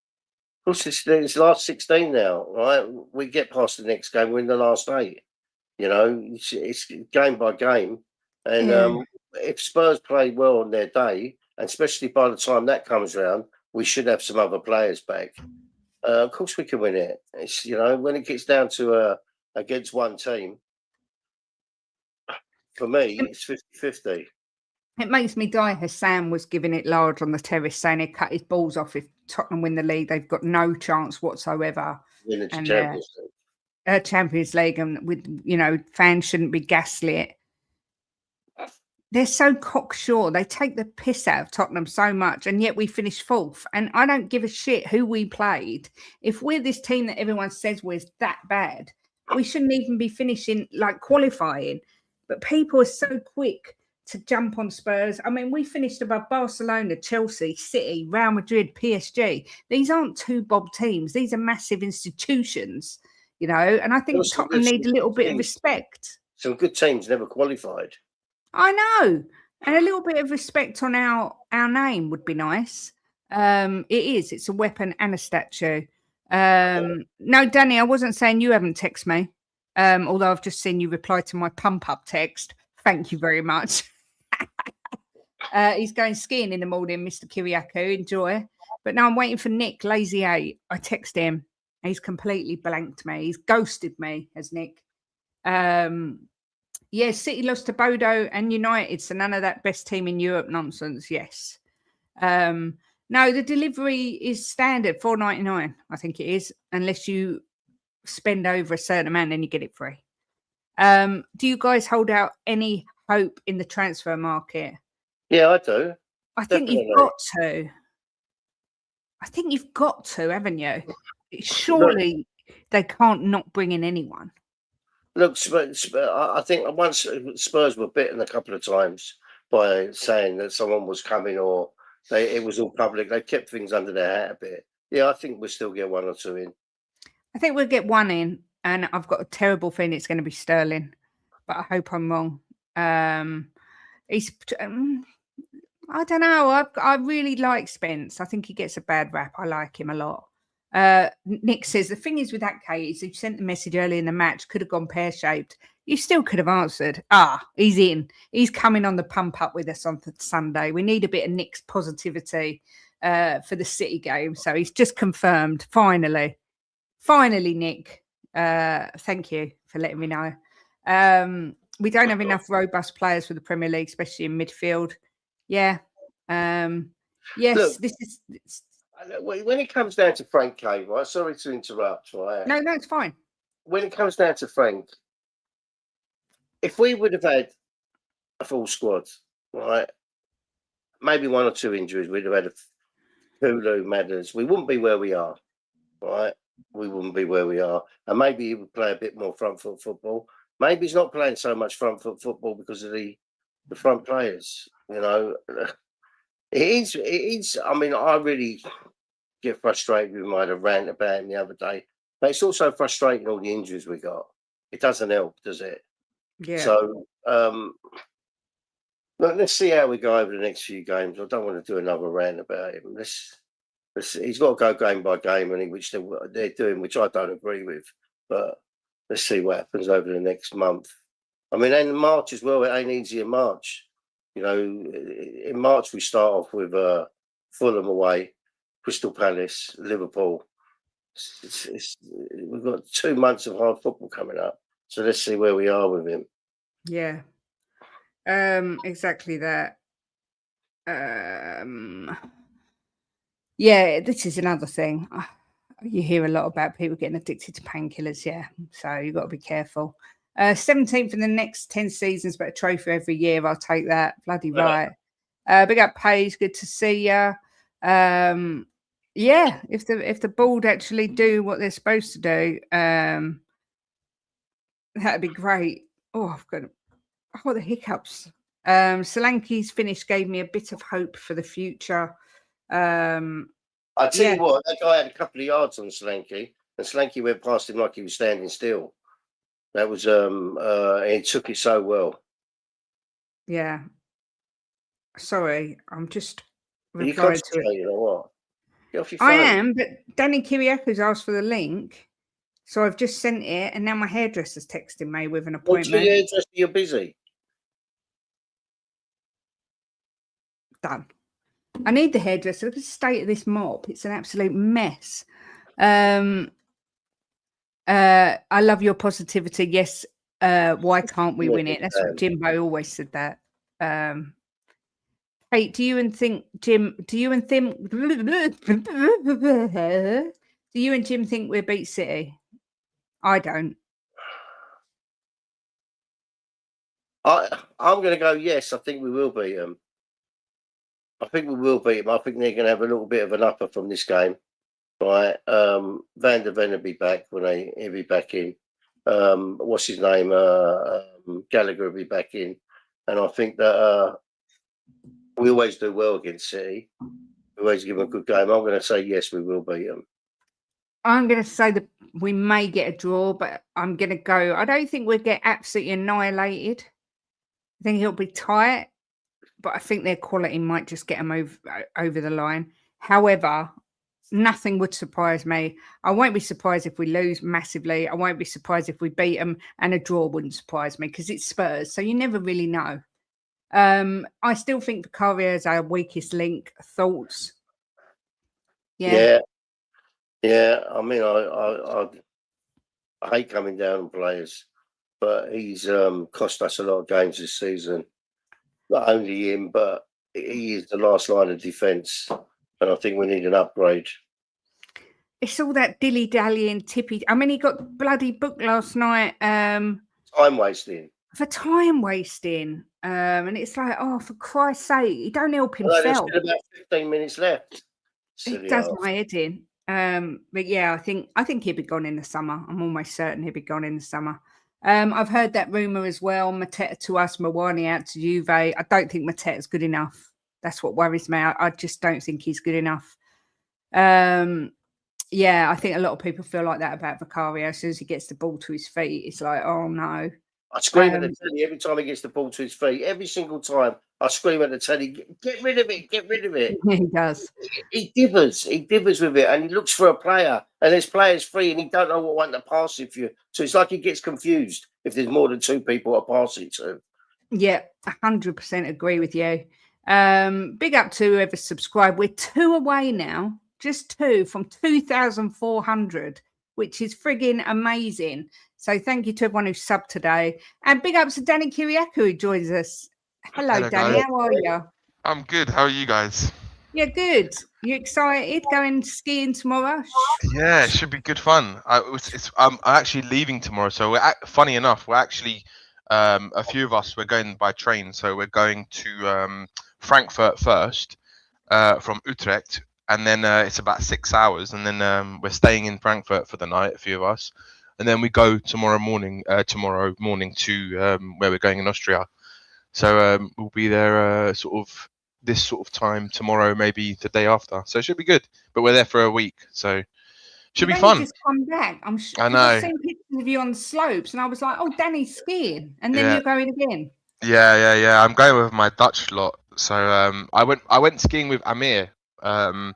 Of course, it's last 16 now, right? We get past the next game, win the last 8. You know, it's game by game. And if Spurs play well on their day, and especially by the time that comes around, we should have some other players back. Of course, we can win it. It's, you know, when it gets down to against one team, for me, it's 50-50. It makes me die. Hassan was giving it large on the terrace, saying he'd cut his balls off if Tottenham win the league. They've got no chance whatsoever. Win the Champions League. Champions League, and with fans shouldn't be gaslit. They're so cocksure. They take the piss out of Tottenham so much, and yet we finished 4th. And I don't give a shit who we played. If we're this team that everyone says we're that bad, we shouldn't even be finishing qualifying. But people are so quick to jump on Spurs. I mean, we finished above Barcelona, Chelsea, City, Real Madrid, PSG. These aren't 2 bob teams. These are massive institutions, and I think Tottenham need a little bit of respect. Some good teams never qualified. I know. And a little bit of respect on our name would be nice. It is. It's a weapon and a statue. No, Danny, I wasn't saying you haven't texted me. Although I've just seen you reply to my pump-up text. Thank you very much. He's going skiing in the morning, Mr. Kiriakou. Enjoy. But now I'm waiting for Nick, Lazy 8. I text him. He's completely blanked me. He's ghosted me, as Nick. Yes, City lost to Bodo and United, so none of that best team in Europe nonsense. Yes. No, the delivery is standard, $4.99. I think it is, unless you spend over a certain amount, then you get it free. Do you guys hold out any hope in the transfer market? Yeah, I do. I think you've got to. I think you've got to, haven't you? Surely they can't not bring in anyone. Look, I think once Spurs were bitten a couple of times by saying that someone was coming, or it was all public. They kept things under their hat a bit. Yeah, I think we'll still get 1 or 2 in. I think we'll get 1 in, and I've got a terrible feeling it's going to be Sterling, but I hope I'm wrong. I don't know. I really like Spence. I think he gets a bad rap. I like him a lot. Nick says the thing is with that, Kate, is you sent the message early in the match, could have gone pear-shaped. You still could have answered. He's in. He's coming on the pump up with us on Sunday. We need a bit of Nick's positivity for the City game. So he's just confirmed. Finally, Nick. Thank you for letting me know. We don't have enough robust players for the Premier League, especially in midfield. Yeah. Yes, Look, this is. When it comes down to Frank K, right? Sorry to interrupt, right? No, it's fine. When it comes down to Frank, if we would have had a full squad, right? Maybe one or two injuries, we'd have had a Hulu Madders. We wouldn't be where we are, right? We wouldn't be where we are. And maybe he would play a bit more front foot football. Maybe he's not playing so much front foot football because of the front players, you know. It is. I mean, I really get frustrated with him. I had a rant about him the other day. But it's also frustrating all the injuries we got. It doesn't help, does it? Yeah. So let's see how we go over the next few games. I don't want to do another rant about him. He's got to go game by game, which they're doing, which I don't agree with. But let's see what happens over the next month. I mean, and March as well. It ain't easy in March. You know, in March we start off with Fulham away, Crystal Palace, Liverpool. We've got 2 months of hard football coming up. So let's see where we are with him. Yeah. Exactly that. Yeah, this is another thing. You hear a lot about people getting addicted to painkillers, yeah. So you've got to be careful. 17th in the next 10 seasons, but a trophy every year. I'll take that. Bloody right. Big up Paige, good to see you. Yeah, if the board actually do what they're supposed to do, that'd be great. Oh, I've got the hiccups. Solanke's finish gave me a bit of hope for the future. I tell you what, that guy had a couple of yards on Solanke, and Solanke went past him like he was standing still. That was he took it so well. Yeah. Sorry, I'm just You replying to it. You know what? Get off your I phone. am, but Danny Kiriako's asked for the link, so I've just sent it, and now my hairdresser's texting me with an appointment. Well, you're busy. Done. I need the hairdresser. Look at the state of this mop. It's an absolute mess. I love your positivity. Yes. Why can't we win it? That's what Jimbo always said that. Hey, do you and Jim think we'll beat City? I don't. I'm going to go yes. I think we will beat them. I think we will beat them. I think they're going to have a little bit of an upper from this game. Right. Van der Ven will be back when he'll be back in. What's his name? Gallagher will be back in. And I think that we always do well against City. We always give them a good game. I'm going to say yes, we will beat them. I'm going to say that we may get a draw, but I'm going to go. I don't think we'll get absolutely annihilated. I think it'll be tight, but I think their quality might just get them over the line. However, nothing would surprise me. I won't be surprised if we lose massively. I won't be surprised if we beat them, and a draw wouldn't surprise me because it's Spurs, so you never really know. I still think Vicario is our weakest link. Thoughts? Yeah. I mean, I hate coming down on players, but he's cost us a lot of games this season. Not only him, but he is the last line of defence, and I think we need an upgrade. It's all that dilly-dallying, tippy. I mean, he got bloody booked last night. Time wasting. For time wasting. And it's like, oh, for Christ's sake, he don't help himself. There's still about 15 minutes left. It does my head in. But yeah, I think he'll be gone in the summer. I'm almost certain he'll be gone in the summer. I've heard that rumour as well. Mateta to us, Mawani out to Juve. I don't think Mateta's good enough. That's what worries me. I just don't think he's good enough. Yeah, I think a lot of people feel like that about Vicario. As soon as he gets the ball to his feet, it's like, oh no. I scream at the telly every time he gets the ball to his feet. Every single time I scream at the telly, get rid of it, get rid of it. He does. He divers with it, and he looks for a player, and there's players free, and he don't know what one to pass it for. So it's like he gets confused if there's more than 2 people to pass it to. Yeah, 100% agree with you. Big up to whoever subscribed. We're 2 away now, just 2 from 2,400, which is frigging amazing. So thank you to everyone who subbed today. And big ups to Danny Kiriakou who joins us. Hello Danny, guys. how are you? I'm good. How are you guys? Yeah, good. You excited going skiing tomorrow? Yeah, it should be good fun. I'm actually leaving tomorrow, so funny enough, we're actually a few of us we're going by train, so we're going to Frankfurt first from Utrecht, and then it's about 6 hours, and then we're staying in Frankfurt for the night, a few of us, and then we go tomorrow morning to where we're going in Austria. So we'll be there this sort of time tomorrow, maybe the day after. So it should be good. But we're there for a week, so should be fun. Just come back. I'm sure. I know. I've seen pictures of you on the slopes, and I was like, "Oh, Danny's skiing," and then you're going again. Yeah. I'm going with my Dutch lot. So I went skiing with Amir. I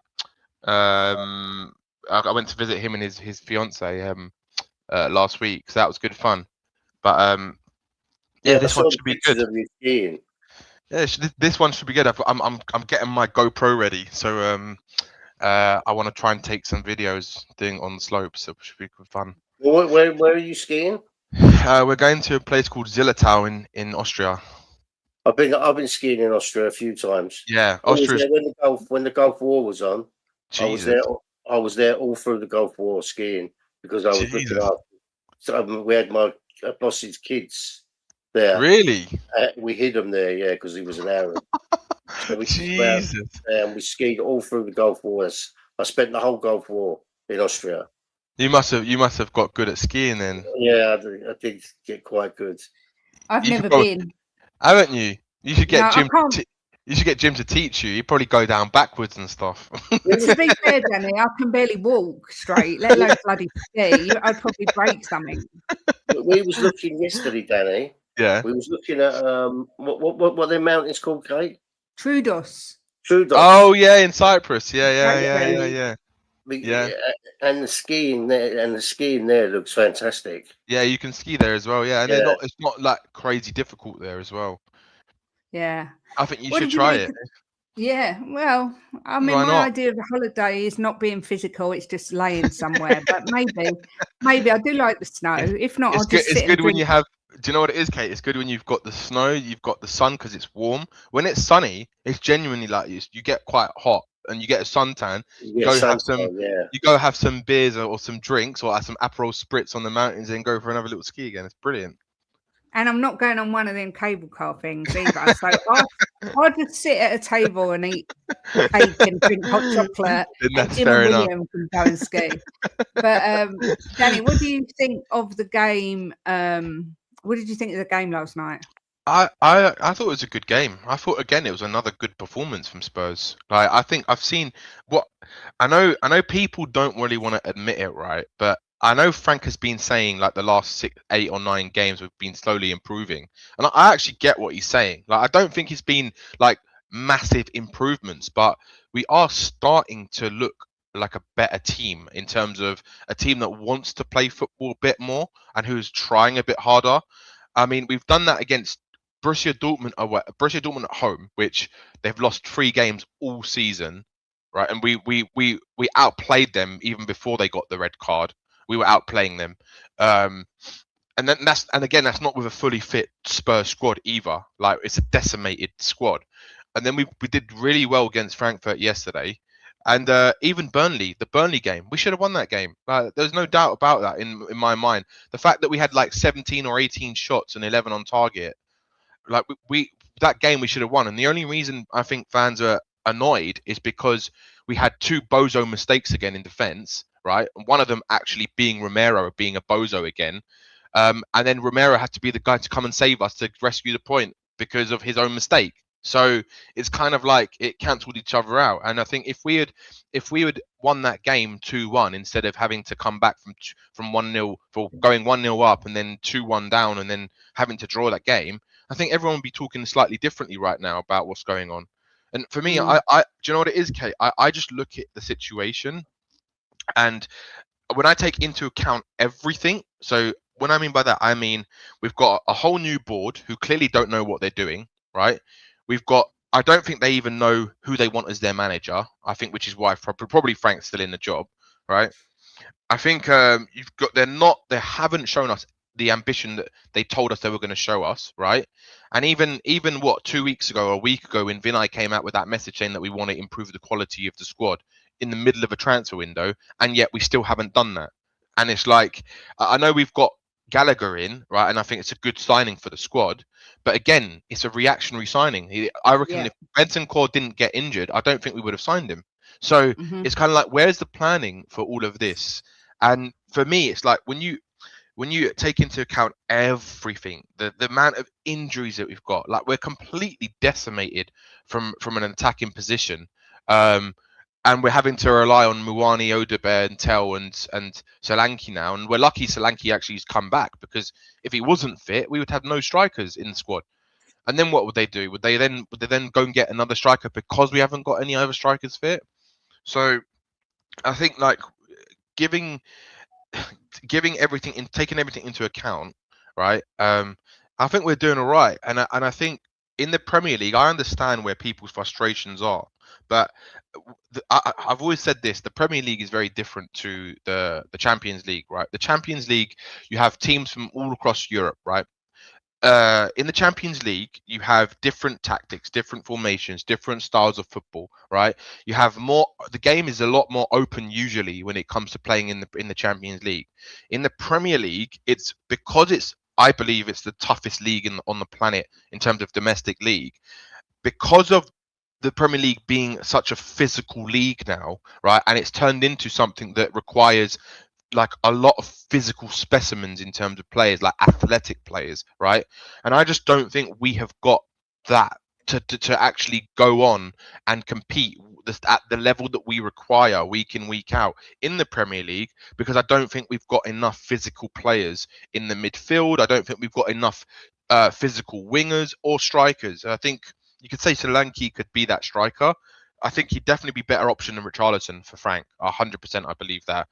went to visit him and his fiance last week, so that was good fun. But this one should be good. Yeah, this one should be good. I'm getting my GoPro ready, so I want to try and take some videos doing on the slopes. So it should be good fun. Where are you skiing? We're going to a place called Zillertal in Austria. I've been skiing in Austria a few times. Yeah, Austria. When the Gulf War was on, Jesus. I was there all through the Gulf War skiing because I was looking up. So we had my boss's kids there. Really? We hid him there, yeah, because he was an Arab. So we we skied all through the Gulf Wars. I spent the whole Gulf War in Austria. You must have got good at skiing then. Yeah, I did get quite good. I've never been. Haven't you? You should get Jim. You should get Jim to teach you. You probably go down backwards and stuff. To be fair, Danny, I can barely walk straight, let alone bloody ski. I'd probably break something. We was looking yesterday, Danny. Yeah. We was looking at what their mountains called, Kate? Troodos. Oh yeah, in Cyprus. Yeah. Yeah. And the skiing there looks fantastic. Yeah, you can ski there as well. Yeah, and it's not like crazy difficult there as well. Yeah. I think you should try it. Yeah, well, I mean, my idea of a holiday is not being physical; it's just laying somewhere. But maybe I do like the snow. If not, I'll just sit. It's good when you have. Do you know what it is, Kate? It's good when you've got the snow, you've got the sun because it's warm. When it's sunny, it's genuinely like you get quite hot and you get a suntan. You go have some beers or some drinks or have some Aperol spritz on the mountains and go for another little ski again. It's brilliant. And I'm not going on one of them cable car things either. So I'll just sit at a table and eat cake and drink hot chocolate. That's fair enough. William can go and ski. But Danny, what do you think of the game? What did you think of the game last night? I thought it was a good game. I thought again it was another good performance from Spurs. Like I think I've seen what I know people don't really want to admit it, right? But I know Frank has been saying like the last 6, 8 or 9 games we've been slowly improving. And I actually get what he's saying. Like I don't think it's been like massive improvements, but we are starting to look like a better team in terms of a team that wants to play football a bit more and who's trying a bit harder. I mean, we've done that against Borussia Dortmund at home, which they've lost 3 games all season, right? And we outplayed them even before they got the red card. We were outplaying them, and that's not with a fully fit Spurs squad either. Like it's a decimated squad. And then we did really well against Frankfurt yesterday, and even the Burnley game, we should have won that game. There's no doubt about that in my mind. The fact that we had like 17 or 18 shots and 11 on target, like that game we should have won. And the only reason I think fans are annoyed is because we had 2 bozo mistakes again in defence. Right, and one of them actually being Romero being a bozo again, and then Romero had to be the guy to come and save us to rescue the point because of his own mistake. So it's kind of like it cancelled each other out. And I think if we had won that game 2-1 instead of having to come back from 1-0 for going 1-0 up and then 2-1 down and then having to draw that game, I think everyone would be talking slightly differently right now about what's going on. And for me, I do you know what it is, Kate? I just look at the situation, and when I take into account everything, so when I mean by that, I mean we've got a whole new board who clearly don't know what they're doing, right? I don't think they even know who they want as their manager. I think, which is why probably Frank's still in the job, right? I think they haven't shown us the ambition that they told us they were going to show us, right? And even what 2 weeks ago or a week ago, when Vinay came out with that message saying that we want to improve the quality of the squad in the middle of a transfer window, and yet we still haven't done that. And it's like, I know we've got Gallagher in, right? And I think it's a good signing for the squad. But again, it's a reactionary signing. I reckon if Benson Core didn't get injured, I don't think we would have signed him. So it's kind of like, where's the planning for all of this? And for me, it's like when you take into account everything, the amount of injuries that we've got, like we're completely decimated from an attacking position. And we're having to rely on Muwani, Odegaard, and Tel and Solanke now. And we're lucky Solanke actually has come back, because if he wasn't fit, we would have no strikers in the squad. And then what would they do? Would they then go and get another striker because we haven't got any other strikers fit? So I think like giving everything in, taking everything into account, right? I think we're doing all right. And I think in the Premier League, I understand where people's frustrations are, but I've always said this: the Premier League is very different to the Champions League, right? The Champions League, you have teams from all across Europe, right? In the Champions League, you have different tactics, different formations, different styles of football, right? You have more. The game is a lot more open usually when it comes to playing in the Champions League. In the Premier League, it's because I believe it's the toughest league on the planet in terms of domestic league, because of the Premier League being such a physical league now, right? And it's turned into something that requires like a lot of physical specimens in terms of players, like athletic players, right? And I just don't think we have got that to actually go on and compete at the level that we require week in, week out in the Premier League, because I don't think we've got enough physical players in the midfield. I don't think we've got enough physical wingers or strikers. I think you could say Solanke could be that striker. I think he'd definitely be better option than Richarlison for Frank. 100%, I believe that.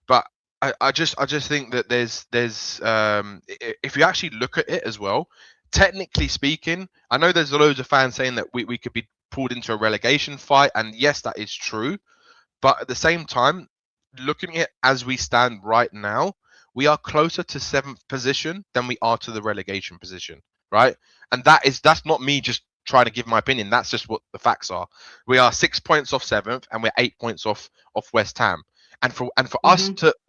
But I just think that there's if you actually look at it as well, technically speaking, I know there's loads of fans saying that we could be pulled into a relegation fight, and yes, that is true. But at the same time, looking at it as we stand right now, we are closer to 7th position than we are to the relegation position, right? And that's not me just trying to give my opinion. That's just what the facts are. We are 6 points off 7th, and we're 8 points off West Ham. And for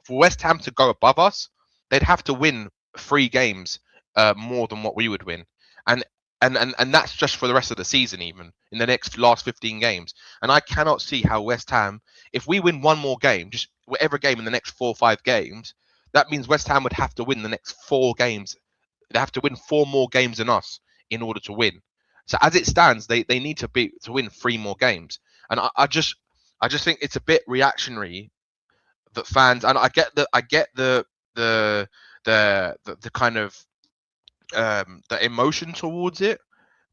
West Ham to go above us, they'd have to win 3 games more than what we would win. And that's just for the rest of the season, even in the last 15 games. And I cannot see how West Ham, if we win one more game, just whatever game in the next 4 or 5 games, that means West Ham would have to win the next 4 games. They have to win 4 more games than us in order to win. So as it stands, they need to win 3 more games. And I just think it's a bit reactionary that fans, and I get the kind of the emotion towards it,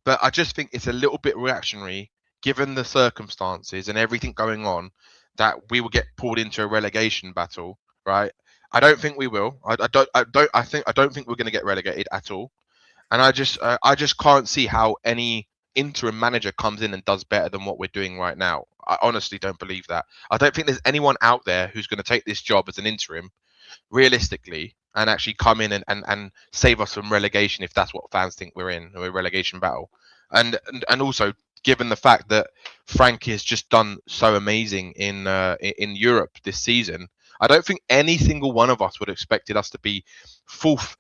but I just think it's a little bit reactionary given the circumstances and everything going on, that we will get pulled into a relegation battle, right? I don't think we will. I don't think we're going to get relegated at all. And I just can't see how any interim manager comes in and does better than what we're doing right now. I honestly don't believe that. I don't think there's anyone out there who's going to take this job as an interim, realistically, and actually come in and save us from relegation if that's what fans think we're in, a relegation battle. And also, given the fact that Frank has just done so amazing in Europe this season, I don't think any single one of us would have expected us to be fourth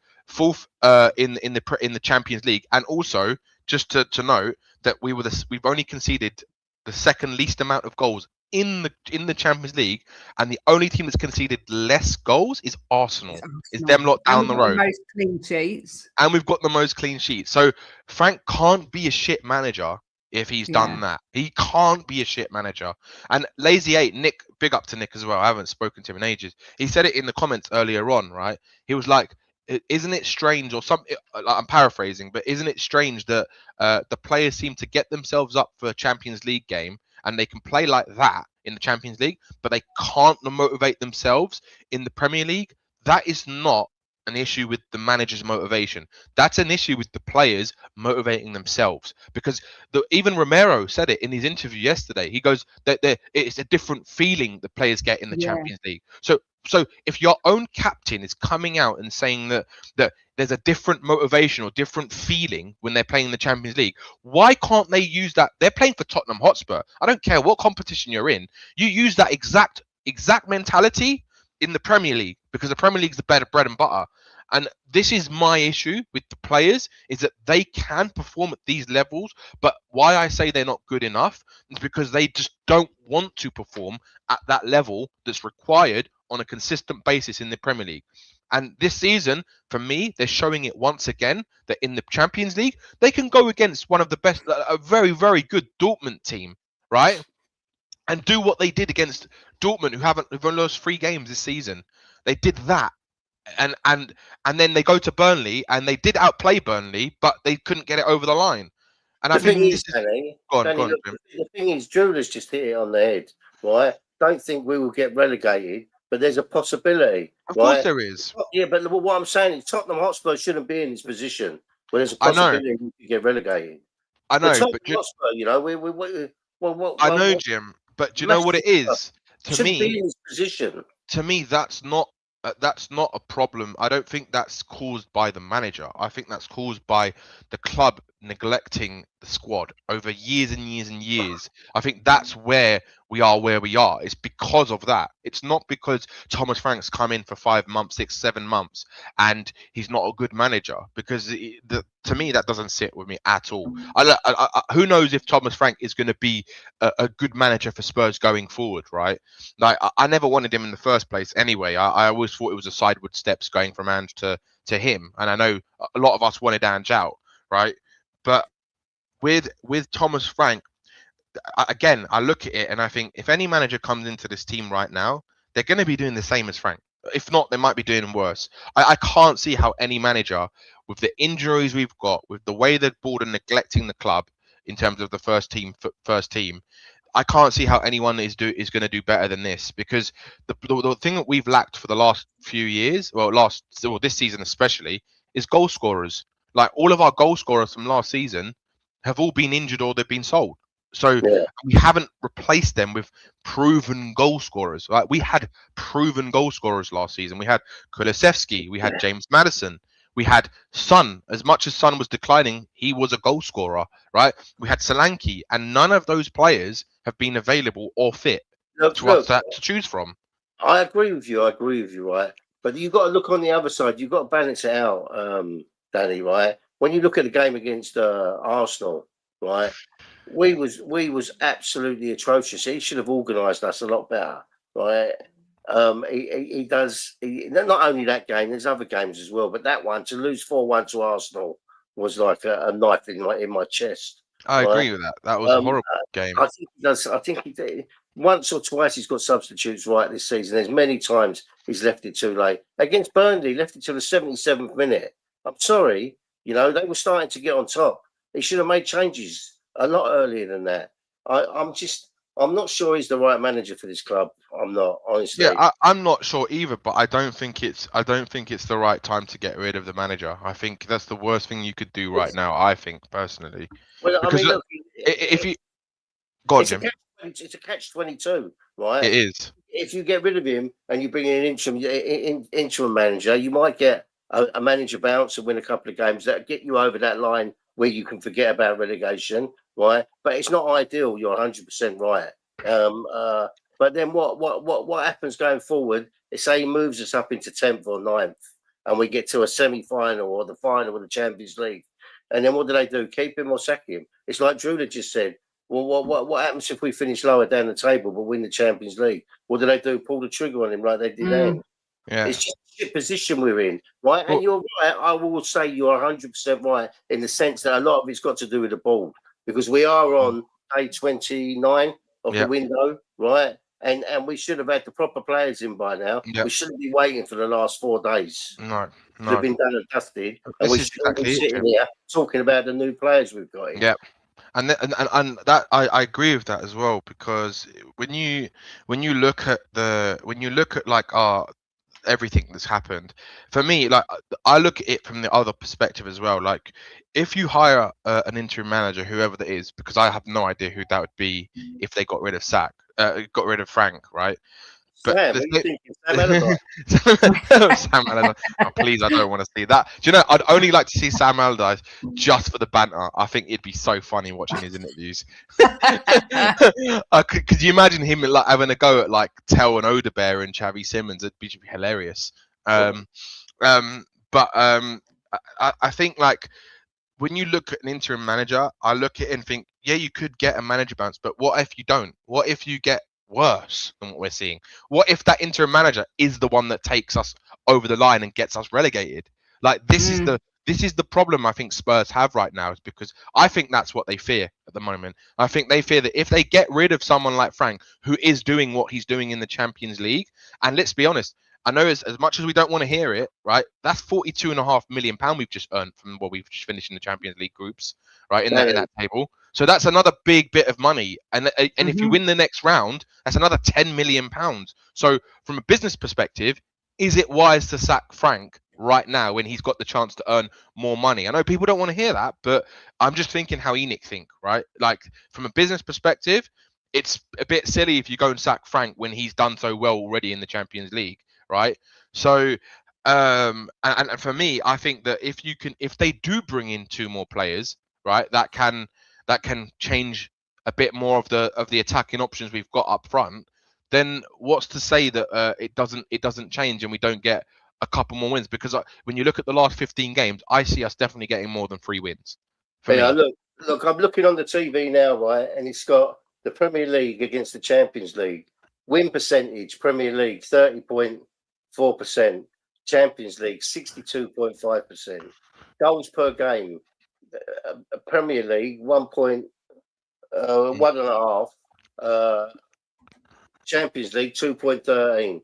in the Champions League. And also, just to note that we've only conceded the second least amount of goals in the Champions League, and the only team that's conceded less goals is Arsenal. Is them lot And down we've the got road, most clean sheets. and we've got the most clean sheets. So Frank can't be a shit manager if he's done that. He can't be a shit manager. And Lazy 8, Nick, big up to Nick as well. I haven't spoken to him in ages. He said it in the comments earlier on, right? He was like, isn't it strange, or something? I'm paraphrasing, but isn't it strange that the players seem to get themselves up for a Champions League game and they can play like that in the Champions League, but they can't motivate themselves in the Premier League? That is not an issue with the manager's motivation. That's an issue with the players motivating themselves. Because even Romero said it in his interview yesterday. He goes that it's a different feeling the players get in the Champions League. So if your own captain is coming out and saying that there's a different motivation or different feeling when they're playing the Champions League, why can't they use that? They're playing for Tottenham Hotspur. I don't care what competition you're in. You use that exact mentality in the Premier League, because the Premier League's the better bread and butter. And this is my issue with the players, is that they can perform at these levels, but why I say they're not good enough is because they just don't want to perform at that level that's required on a consistent basis in the Premier League. And this season, for me, they're showing it once again that in the Champions League, they can go against one of the best, a very, very good Dortmund team, right? And do what they did against Dortmund, who've only lost 3 games this season. They did that, and then they go to Burnley, and they did outplay Burnley, but they couldn't get it over the line. And I think this is Danny, go on, look, Jim. the thing is, Julier's just hit it on the head, right? Don't think we will get relegated, but there's a possibility. Of right? course there is. Yeah, but what I'm saying is Tottenham Hotspur shouldn't be in this position where there's a I know. possibility we could get relegated. I know, Tottenham but Hotspur, you know, I know, Jim. But do you know what it is? Shouldn't be in this position. To me, that's not a problem. I don't think that's caused by the manager. I think that's caused by the club neglecting the squad over years and years and years. I think that's where we are. It's because of that. It's not because Thomas Frank's come in for 5 months, 6, 7 months, and he's not a good manager. Because to me, that doesn't sit with me at all. Who knows if Thomas Frank is going to be a good manager for Spurs going forward, right? Like I never wanted him in the first place anyway. I always thought it was a sideward steps going from Ange to him, and I know a lot of us wanted Ange out, right? But with Thomas Frank, again, I look at it and I think if any manager comes into this team right now, they're going to be doing the same as Frank. If not, they might be doing worse. I can't see how any manager, with the injuries we've got, with the way the board are neglecting the club in terms of the first team, I can't see how anyone is going to do better than this, because the thing that we've lacked for the last few years, this season especially, is goal scorers. Like all of our goal scorers from last season have all been injured or they've been sold. So we haven't replaced them with proven goal scorers. Right? We had proven goal scorers last season. We had Kulusevski, we had James Maddison, we had Son. As much as Son was declining, he was a goal scorer, right? We had Solanke, and none of those players have been available or fit to choose from. I agree with you, right? But you've got to look on the other side. You've got to balance it out, Danny, right? When you look at the game against Arsenal, right? We was absolutely atrocious. He should have organised us a lot better, right? He does. Not only that game, there's other games as well. But that one, to lose 4-1 to Arsenal, was like a knife in my chest. I agree with that. That was a horrible game. I think he does. I think he did. Once or twice he's got substitutes right this season. There's many times he's left it too late. Against Burnley, he left it till the 77th minute. I'm sorry, they were starting to get on top. He should have made changes a lot earlier than that. I'm not sure he's the right manager for this club. I'm not, honestly. Yeah, I'm not sure either, but I don't think it's the right time to get rid of the manager. I think that's the worst thing you could do right now. I think personally. Well, because I mean, look, if you go on, Jim. It's a catch-22, right? It is. If you get rid of him and you bring in an interim manager, you might get a manager bounce and win a couple of games that get you over that line where you can forget about relegation, right? But it's not ideal. You're 100% right. But then what happens going forward? Say he moves us up into 10th or 9th, and we get to a semi-final or the final of the Champions League, and then what do? Keep him or sack him? It's like Drew just said. Well, what happens if we finish lower down the table but win the Champions League? What do they do? Pull the trigger on him like they did then? Yeah. It's just a shit position we're in, right? Well- And you're right. I will say you're 100% right in the sense that a lot of it's got to do with the board because we are on day 29 of the window, right? And we should have had the proper players in by now. Yeah. We shouldn't be waiting for the last 4 days. No. Should have been done and dusted, and This we is shouldn't exactly be it, sitting Jim. here talking about the new players we've got in. Yeah. And that I agree with that as well, because when you look at like our everything that's happened, for me, like I look at it from the other perspective as well. Like if you hire an interim manager, whoever that is, because I have no idea who that would be if they got rid of Frank, right? But Sam, what are you thinking? Sam Allardyce? Sam Allardyce. Oh, please, I don't want to see that. Do you know, I'd only like to see Sam Allardyce just for the banter. I think it'd be so funny watching his interviews. Could you imagine him like having a go at like Tell and Odegaard and Xavi Simons? It'd be hilarious. I think like when you look at an interim manager, I look at it and think, yeah, you could get a manager bounce, but what if you don't? What if you get worse than what we're seeing? What if that interim manager is the one that takes us over the line and gets us relegated? Like this is the problem I think Spurs have right now, is because I think that's what they fear at the moment. I think they fear that if they get rid of someone like Frank, who is doing what he's doing in the Champions League, and let's be honest, I know as much as we don't want to hear it, right? That's £42.5 million we've just earned from what we've just finished in the Champions League groups, right? In that table. So that's another big bit of money. And if you win the next round, that's another £10 million. So from a business perspective, is it wise to sack Frank right now when he's got the chance to earn more money? I know people don't want to hear that, but I'm just thinking how ENIC think, right? Like from a business perspective, it's a bit silly if you go and sack Frank when he's done so well already in the Champions League, right? So and for me, I think that if they do bring in 2 more players, right, that can change a bit more of the attacking options we've got up front, then what's to say that it doesn't change and we don't get a couple more wins? Because when you look at the last 15 games, I see us definitely getting more than 3 wins. Yeah, look, I'm looking on the TV now, right, and it's got the Premier League against the Champions League. Win percentage, Premier League 30.4%, Champions League 62.5%. Goals per game, Premier League 1.5, Champions League 2.13.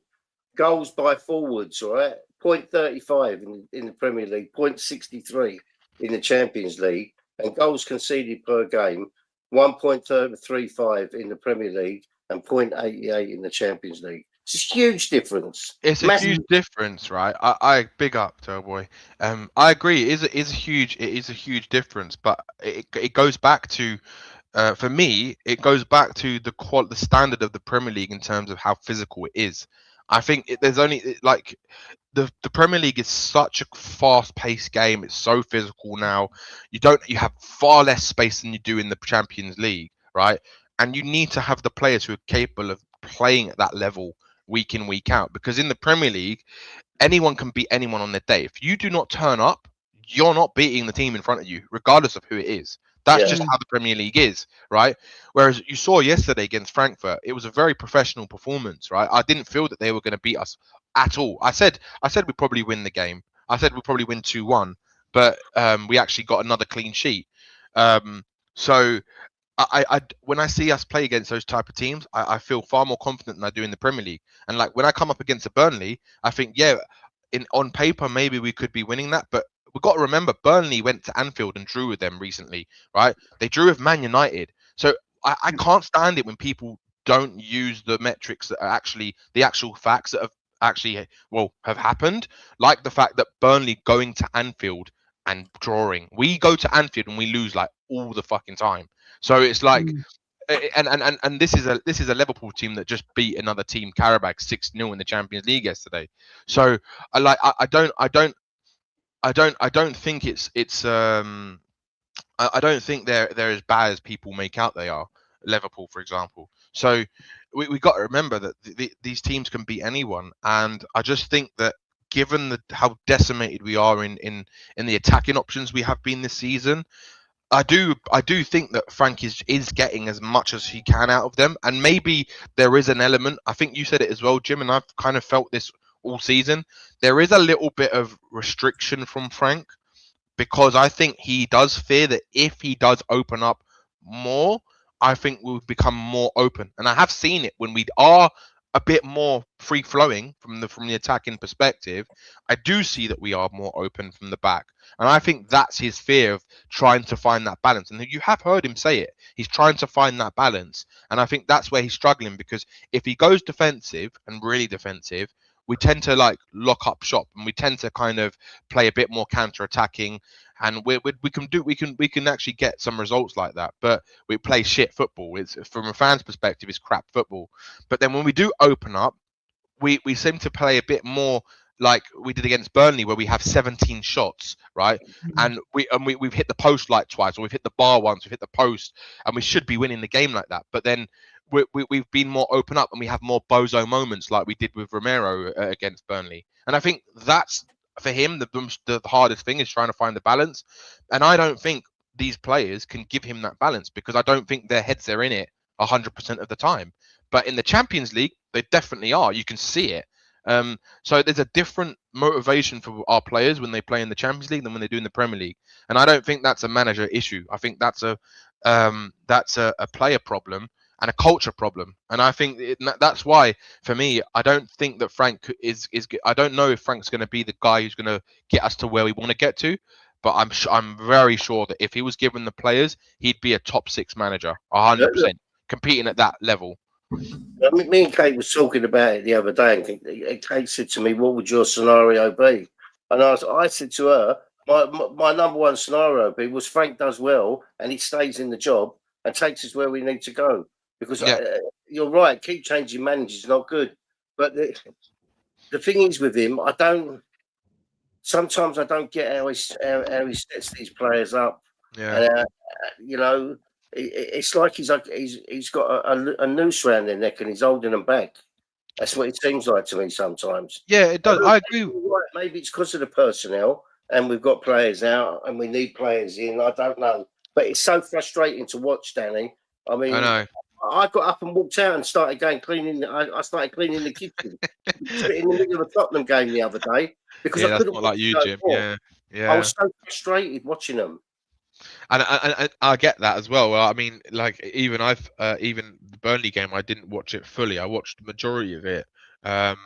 Goals by forwards, right? 0.35 in the Premier League, 0.63 in the Champions League, and goals conceded per game 1.35 in the Premier League and 0.88 in the Champions League. It's a huge difference. It's a huge difference, right? I big up Doughboy. I agree. It is a huge difference, but it goes back to, for me, it goes back to the standard of the Premier League in terms of how physical it is. I think there's only like the Premier League is such a fast-paced game. It's so physical now. You have far less space than you do in the Champions League, right? And you need to have the players who are capable of playing at that level week in, week out. Because in the Premier League, anyone can beat anyone on their day. If you do not turn up, you're not beating the team in front of you, regardless of who it is. That's just how the Premier League is, right? Whereas you saw yesterday against Frankfurt, it was a very professional performance, right? I didn't feel that they were going to beat us at all. I said we'd probably win the game. I said we'd probably win 2-1, but we actually got another clean sheet. So I when I see us play against those type of teams, I feel far more confident than I do in the Premier League. And like when I come up against a Burnley, I think, on paper maybe we could be winning that, but we've got to remember Burnley went to Anfield and drew with them recently, right? They drew with Man United. So I can't stand it when people don't use the metrics that are actually the actual facts that have actually have happened, like the fact that Burnley going to Anfield and drawing. We go to Anfield and we lose like all the fucking time. So it's like and this is a Liverpool team that just beat another team, Karabakh, 6-0 in the Champions League yesterday. So I don't think I don't think they're as bad as people make out they are. Liverpool, for example. So we got to remember that these teams can beat anyone, and I just think that given how decimated we are in the attacking options we have been this season, I do think that Frank is getting as much as he can out of them, and maybe there is an element. I think you said it as well, Jim, and I've kind of felt this all season. There is a little bit of restriction from Frank because I think he does fear that if he does open up more, I think we'll become more open. And I have seen it when we are a bit more free flowing from the attacking perspective. I do see that we are more open from the back. And I think that's his fear of trying to find that balance. And you have heard him say it. He's trying to find that balance. And I think that's where he's struggling, because if he goes defensive and really defensive, we tend to like lock up shop, and we tend to kind of play a bit more counter attacking, and we can actually get some results like that. But we play shit football. It's, from a fan's perspective, it's crap football. But then when we do open up, we seem to play a bit more like we did against Burnley, where we have 17 shots, right? And we've hit the post like twice, or we've hit the bar once, we've hit the post, and we should be winning the game like that. But then we've been more open up, and we have more bozo moments like we did with Romero against Burnley. And I think that's, for him, the hardest thing is trying to find the balance. And I don't think these players can give him that balance, because I don't think their heads are in it 100% of the time. But in the Champions League, they definitely are. You can see it. So there's a different motivation for our players when they play in the Champions League than when they do in the Premier League. And I don't think that's a manager issue. I think that's a player problem and a culture problem. And I think that's why, for me, I don't think that Frank is. I don't know if Frank's going to be the guy who's going to get us to where we want to get to. But I'm very sure that if he was given the players, he'd be a top 6 manager, 100%, competing at that level. Me and Kate was talking about it the other day, and Kate said to me, "What would your scenario be?" And I said to her, "My number one scenario would be was Frank does well and he stays in the job and takes us where we need to go." Because you're right, keep changing managers is not good. But the thing is with him, sometimes I don't get how he sets these players up. Yeah, and, it's like he's got a noose around their neck and he's holding them back. That's what it seems like to me sometimes. Yeah, it does. I agree. Right. Maybe it's because of the personnel, and we've got players out, and we need players in. I don't know, but it's so frustrating to watch, Danny. I mean, I know. I got up and walked out and started going cleaning. I started cleaning the kitchen in the middle of a Tottenham game the other day because I that's couldn't. not like you, Jim. Yeah. I was so frustrated watching them. And I get that as well. I mean, like even the Burnley game, I didn't watch it fully. I watched the majority of it. But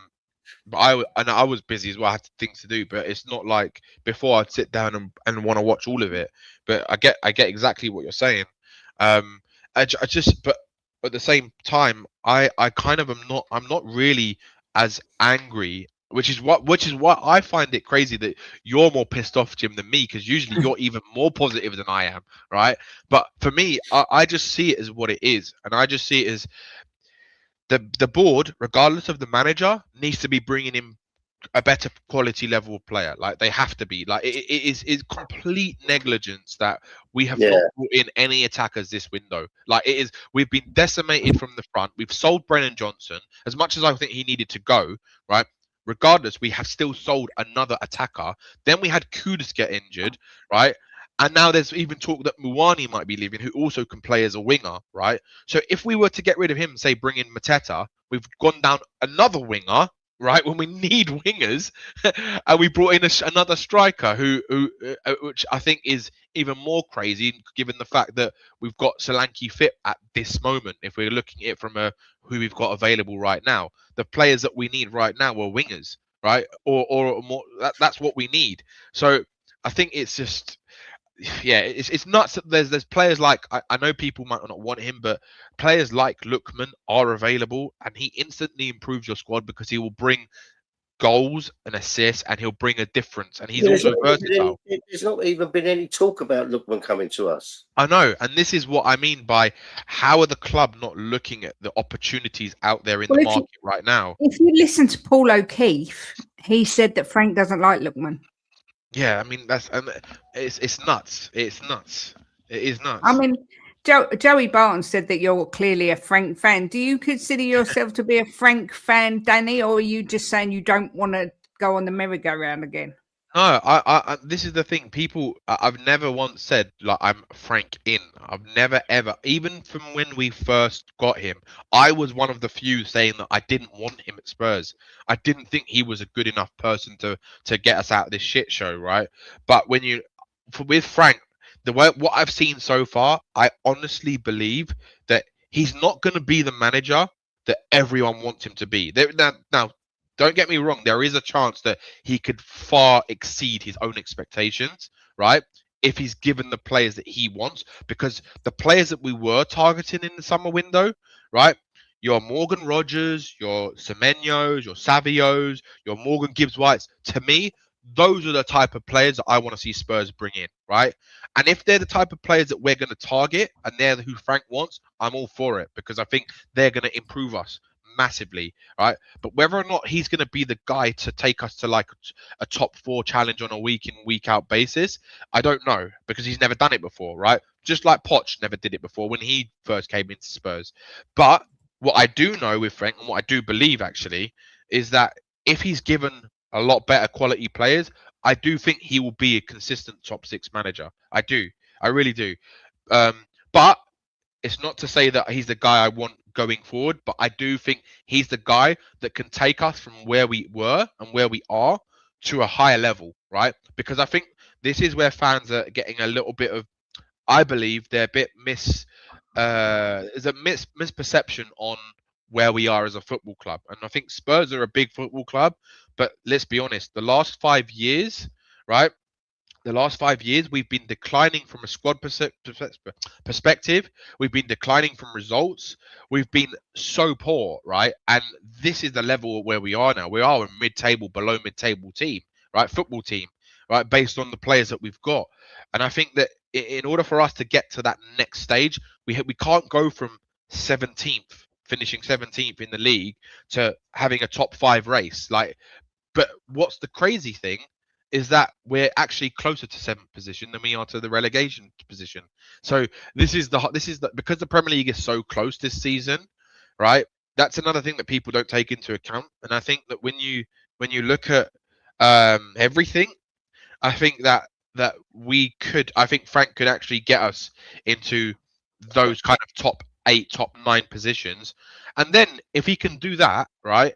I was busy as well. I had things to do. But it's not like before I'd sit down and want to watch all of it. But I get exactly what you're saying. But at the same time, I kind of I'm not really as angry. Which is what I find it crazy that you're more pissed off, Jim, than me, because usually you're even more positive than I am, right? But for me, I just see it as what it is, and I just see it as the board, regardless of the manager, needs to be bringing in a better quality level of player. Like they have to be. Like it's complete negligence that we have not brought in any attackers this window. Like it is, we've been decimated from the front. We've sold Brennan Johnson as much as I think he needed to go, right? Regardless, we have still sold another attacker. Then we had Kudus get injured, right? And now there's even talk that Muwani might be leaving, who also can play as a winger, right? So if we were to get rid of him, say bring in Mateta, we've gone down another winger, right? When we need wingers, and we brought in another striker who which I think is even more crazy, given the fact that we've got Solanke fit at this moment. If we're looking at it from who we've got available right now, the players that we need right now are wingers, right? Or more. That's what we need. So I think it's just. Yeah, it's nuts that there's players like I know people might not want him, but players like Lookman are available, and he instantly improves your squad because he will bring goals and assists, and he'll bring a difference, and he's also versatile. There's not even been any talk about Lookman coming to us. I know, and this is what I mean by how are the club not looking at the opportunities out there in the market right now? If you listen to Paul O'Keefe, he said that Frank doesn't like Lookman. Yeah, I mean it's nuts. It's nuts. It is nuts. I mean, Joey Barton said that you're clearly a Frank fan. Do you consider yourself to be a Frank fan, Danny, or are you just saying you don't want to go on the merry-go-round again? No, this is the thing. People, I've never once said like I'm Frank in. I've never ever, even from when we first got him, I was one of the few saying that I didn't want him at Spurs. I didn't think he was a good enough person to get us out of this shit show, right? But with Frank, the way what I've seen so far, I honestly believe that he's not going to be the manager that everyone wants him to be. Now, don't get me wrong. There is a chance that he could far exceed his own expectations, right? If he's given the players that he wants, because the players that we were targeting in the summer window, right? Your Morgan Rogers, your Semenyos, your Savios, your Morgan Gibbs Whites. To me, those are the type of players that I want to see Spurs bring in, right? And if they're the type of players that we're going to target and they're who Frank wants, I'm all for it because I think they're going to improve us massively, right? But whether or not he's going to be the guy to take us to like a top 4 challenge on a week in, week out basis, I don't know because he's never done it before, right? Just like Poch never did it before when he first came into Spurs. But what I do know with Frank and what I do believe actually is that if he's given a lot better quality players, I do think he will be a consistent top 6 manager. I do. I really do. But it's not to say that he's the guy I want going forward, but I do think he's the guy that can take us from where we were and where we are to a higher level, right? Because I think this is where fans are getting a little bit of, I believe they're a bit there's a misperception on where we are as a football club. And I think Spurs are a big football club, but let's be honest, the last 5 years, right? The last 5 years, we've been declining from a squad perspective. We've been declining from results. We've been so poor, right? And this is the level where we are now. We are a mid-table, below mid-table team, right? Football team, right? Based on the players that we've got. And I think that in order for us to get to that next stage, we can't go from 17th, finishing 17th in the league, to having a top 5 race. But what's the crazy thing is that we're actually closer to 7th position than we are to the relegation position. So this is because the Premier League is so close this season, right? That's another thing that people don't take into account. And I think that when you look at everything, I think that I think Frank could actually get us into those kind of top 8, top 9 positions. And then if he can do that, right,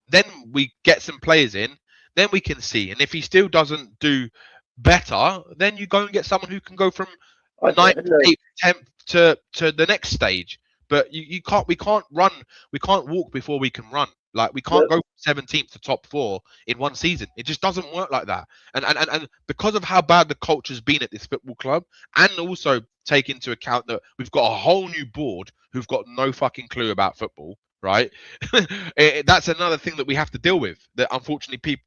then we get some players in, then we can see. And if he still doesn't do better, then you go and get someone who can go from 9th, 8th, 10th to the next stage. But we can't walk before we can run. Like we can't go from 17th to top 4 in one season. It just doesn't work like that. And because of how bad the culture's been at this football club, and also take into account that we've got a whole new board who've got no fucking clue about football, right? That's another thing that we have to deal with. That unfortunately,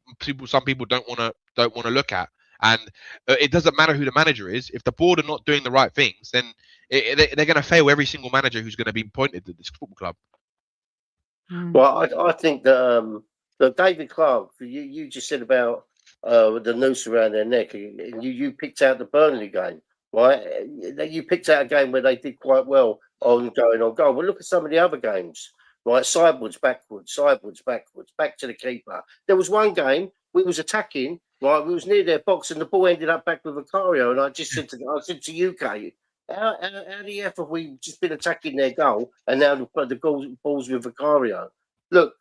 some people don't want to look at. And it doesn't matter who the manager is. If the board are not doing the right things, then they're going to fail every single manager who's going to be appointed to this football club. Well, I think that David Clark, you just said about the noose around their neck, and you picked out the Burnley game, right? You picked out a game where they did quite well on going on goal. Well, look at some of the other games, right? Sideways, backwards, back to the keeper. There was one game we was attacking, right? We was near their box, and the ball ended up back with Vicario, and I said to you, Kate, how the F have we just been attacking their goal and now the ball's with Vicario? Look,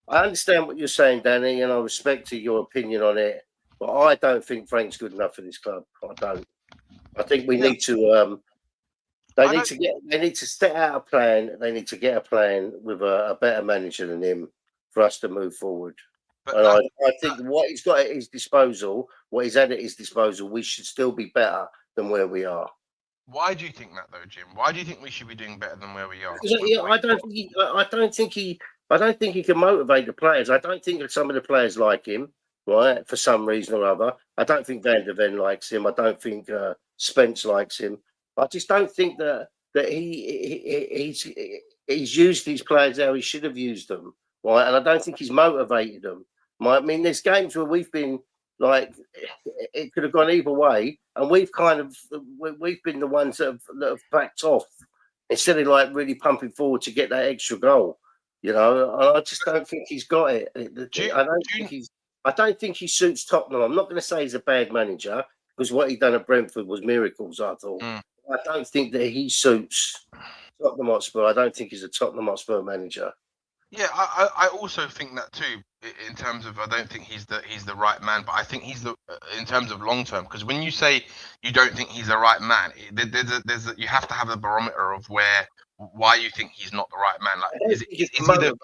I understand what you're saying, Danny, and I respect your opinion on it, but I don't think Frank's good enough for this club. I don't. I think we need to. They need to set out a plan. They need to get a plan with a better manager than him for us to move forward. And I think what he's got at his disposal, what he's had at his disposal, we should still be better than where we are. Why do you think that, though, Jim? Why do you think we should be doing better than where we are? I don't think he can motivate the players. I don't think that some of the players like him, right, for some reason or other. I don't think Van der Ven likes him. I don't think Spence likes him. I just don't think that he's used these players how he should have used them, right? And I don't think he's motivated them. Right? I mean, there's games where we've been like it could have gone either way, and we've been the ones that have backed off instead of like really pumping forward to get that extra goal. You know, I just don't think he's got it. I I don't think he suits Tottenham. I'm not going to say he's a bad manager because what he done at Brentford was miracles, I thought. Mm. I don't think that he suits Tottenham Hotspur. I don't think he's a Tottenham Hotspur manager. Yeah, I also think that too. In terms of, I don't think he's the right man, but I think he's the in terms of long term. Because when you say you don't think he's the right man, you have to have a barometer of why you think he's not the right man. Like, is he the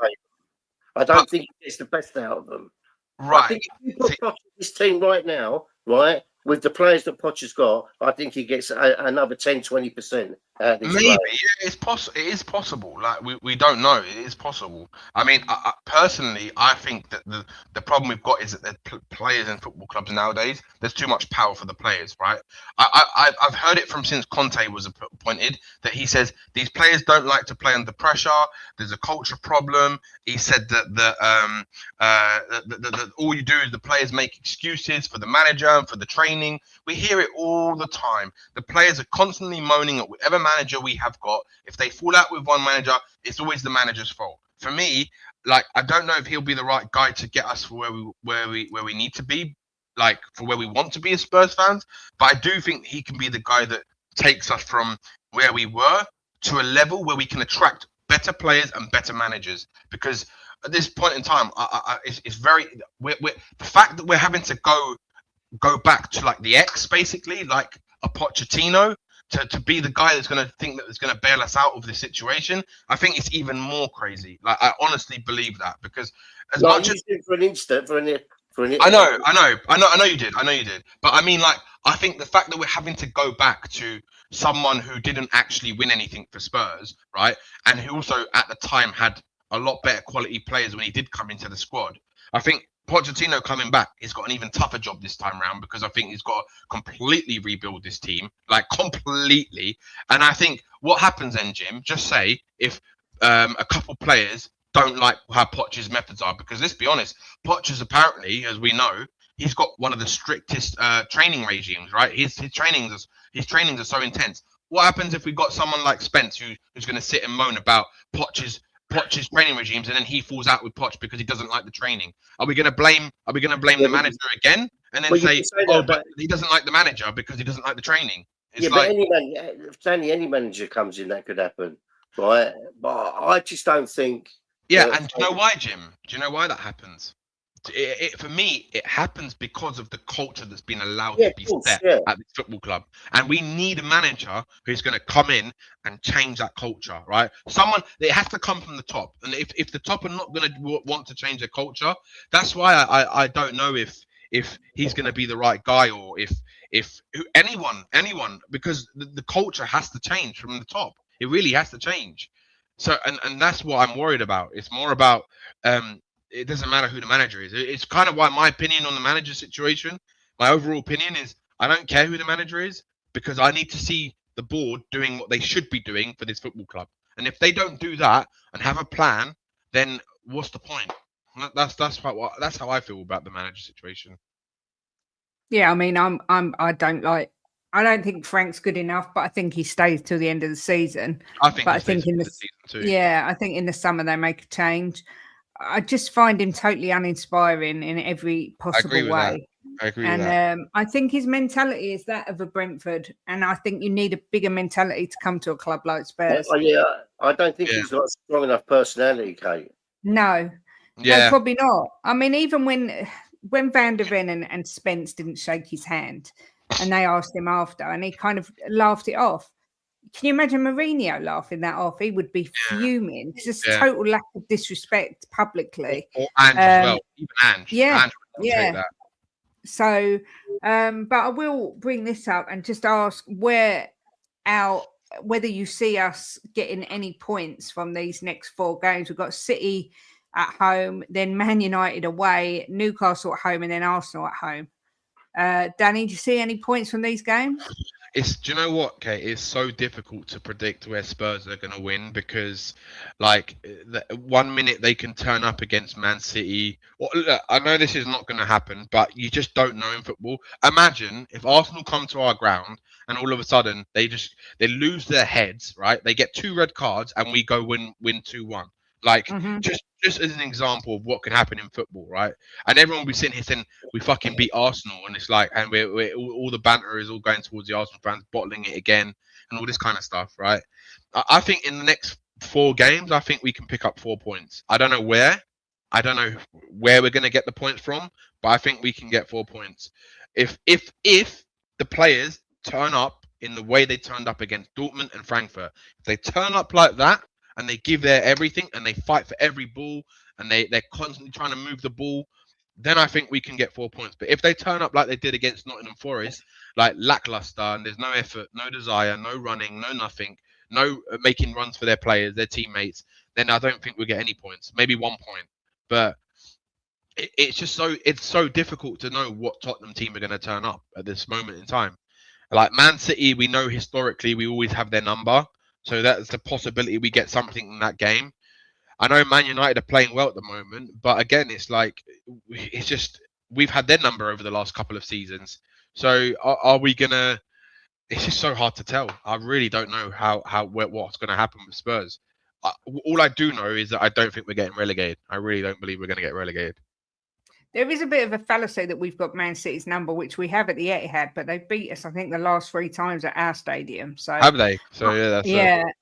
I don't think he gets the best out of them. right? I think if you put Poch in this team right now, right, with the players that Poch has got, I think he gets another 10-20% out of this. Maybe yeah, it's possible. It is possible. Like we don't know. It is possible. I mean, personally, I think that the problem we've got is that the players in football clubs nowadays, there's too much power for the players, right? I've heard it from since Conte was appointed that he says these players don't like to play under pressure. There's a culture problem. He said that all you do is the players make excuses for the manager and for the training. We hear it all the time. The players are constantly moaning at whatever manager we have got. If they fall out with one manager, it's always the manager's fault. For me, like, I don't know if he'll be the right guy to get us for where we need to be, like for where we want to be as Spurs fans. But I do think he can be the guy that takes us from where we were to a level where we can attract better players and better managers. Because at this point in time, it's very the fact that we're having to go back to like the X, basically, like a Pochettino, to be the guy that's going to think that is going to bail us out of this situation. I think it's even more crazy. Like, I honestly believe that, because as much as for an instant, I know you did. But I mean, like, I think the fact that we're having to go back to someone who didn't actually win anything for Spurs, right, and who also at the time had a lot better quality players when he did come into the squad. I think Pochettino coming back, he's got an even tougher job this time around, because I think he's got to completely rebuild this team, like completely. And I think what happens then, Jim, just say if a couple players don't like how Poch's methods are, because let's be honest, Poch is apparently, as we know, he's got one of the strictest training regimes, right? His trainings are so intense. What happens if we got someone like Spence who's going to sit and moan about Poch's training regimes, and then he falls out with Poch because he doesn't like the training? Are we going to blame the manager again, and then say but he doesn't like the manager because he doesn't like the training? It's but any manager comes in, that could happen, right? But I just don't think. Yeah, and do you know why, Jim? Do you know why that happens? For me, it happens because of the culture that's been allowed to be set at this football club. And we need a manager who's going to come in and change that culture, right? It has to come from the top. And if the top are not going to want to change their culture, that's why I don't know if he's going to be the right guy, or if anyone, because the culture has to change from the top. It really has to change. So, and that's what I'm worried about. It's more about, it doesn't matter who the manager is. It's kind of why my opinion on the manager situation, my overall opinion is, I don't care who the manager is, because I need to see the board doing what they should be doing for this football club. And if they don't do that and have a plan, then what's the point? That's how I feel about the manager situation. Yeah, I mean, I don't think Frank's good enough, but I think he stays till the end of the season. I think in the season too. Yeah, I think in the summer they make a change. I just find him totally uninspiring in every possible way. I agree with that. I think his mentality is that of a Brentford, and I think you need a bigger mentality to come to a club like Spurs. I don't think he's got a strong enough personality, Kate. No, probably not. I mean, even when Van der Ven and Spence didn't shake his hand, and they asked him after, and he kind of laughed it off. Can you imagine Mourinho laughing that off? He would be fuming. It's just total lack of disrespect publicly. Or Ange as well. Even Ange. Yeah. Take that. So, but I will bring this up and just ask whether you see us getting any points from these next 4 games. We've got City at home, then Man United away, Newcastle at home, and then Arsenal at home. Danny, do you see any points from these games? Do you know what, Kate? It's so difficult to predict where Spurs are going to win, because, like, 1 minute they can turn up against Man City. Well, look, I know this is not going to happen, but you just don't know in football. Imagine if Arsenal come to our ground and all of a sudden they lose their heads, right? They get 2 red cards and we go win 2-1. Like, just just as an example of what can happen in football, right? And everyone will be sitting here saying we fucking beat Arsenal, and it's like, and we're all the banter is all going towards the Arsenal fans, bottling it again, and all this kind of stuff, right? I think in the next 4 games, I think we can pick up 4 points. I don't know where we're going to get the points from, but I think we can get 4 points if the players turn up in the way they turned up against Dortmund and Frankfurt. If they turn up like that, and they give their everything and they fight for every ball and they're constantly trying to move the ball, then I think we can get 4 points. But if they turn up like they did against Nottingham Forest, like lackluster, and there's no effort, no desire, no running, no nothing, no making runs for their players, their teammates, then I don't think we'll get any points. Maybe 1 point. But it's so difficult to know what Tottenham team are going to turn up at this moment in time. Like Man City, we know historically we always have their number. So that's the possibility we get something in that game. I know Man United are playing well at the moment, but again, it's like it's just we've had their number over the last couple of seasons. So are we gonna? It's just so hard to tell. I really don't know what's gonna happen with Spurs. All I do know is that I don't think we're getting relegated. I really don't believe we're gonna get relegated. There is a bit of a fallacy that we've got Man City's number, which we have at the Etihad, but they beat us, I think, the last 3 times at our stadium. So have they? So yeah, that's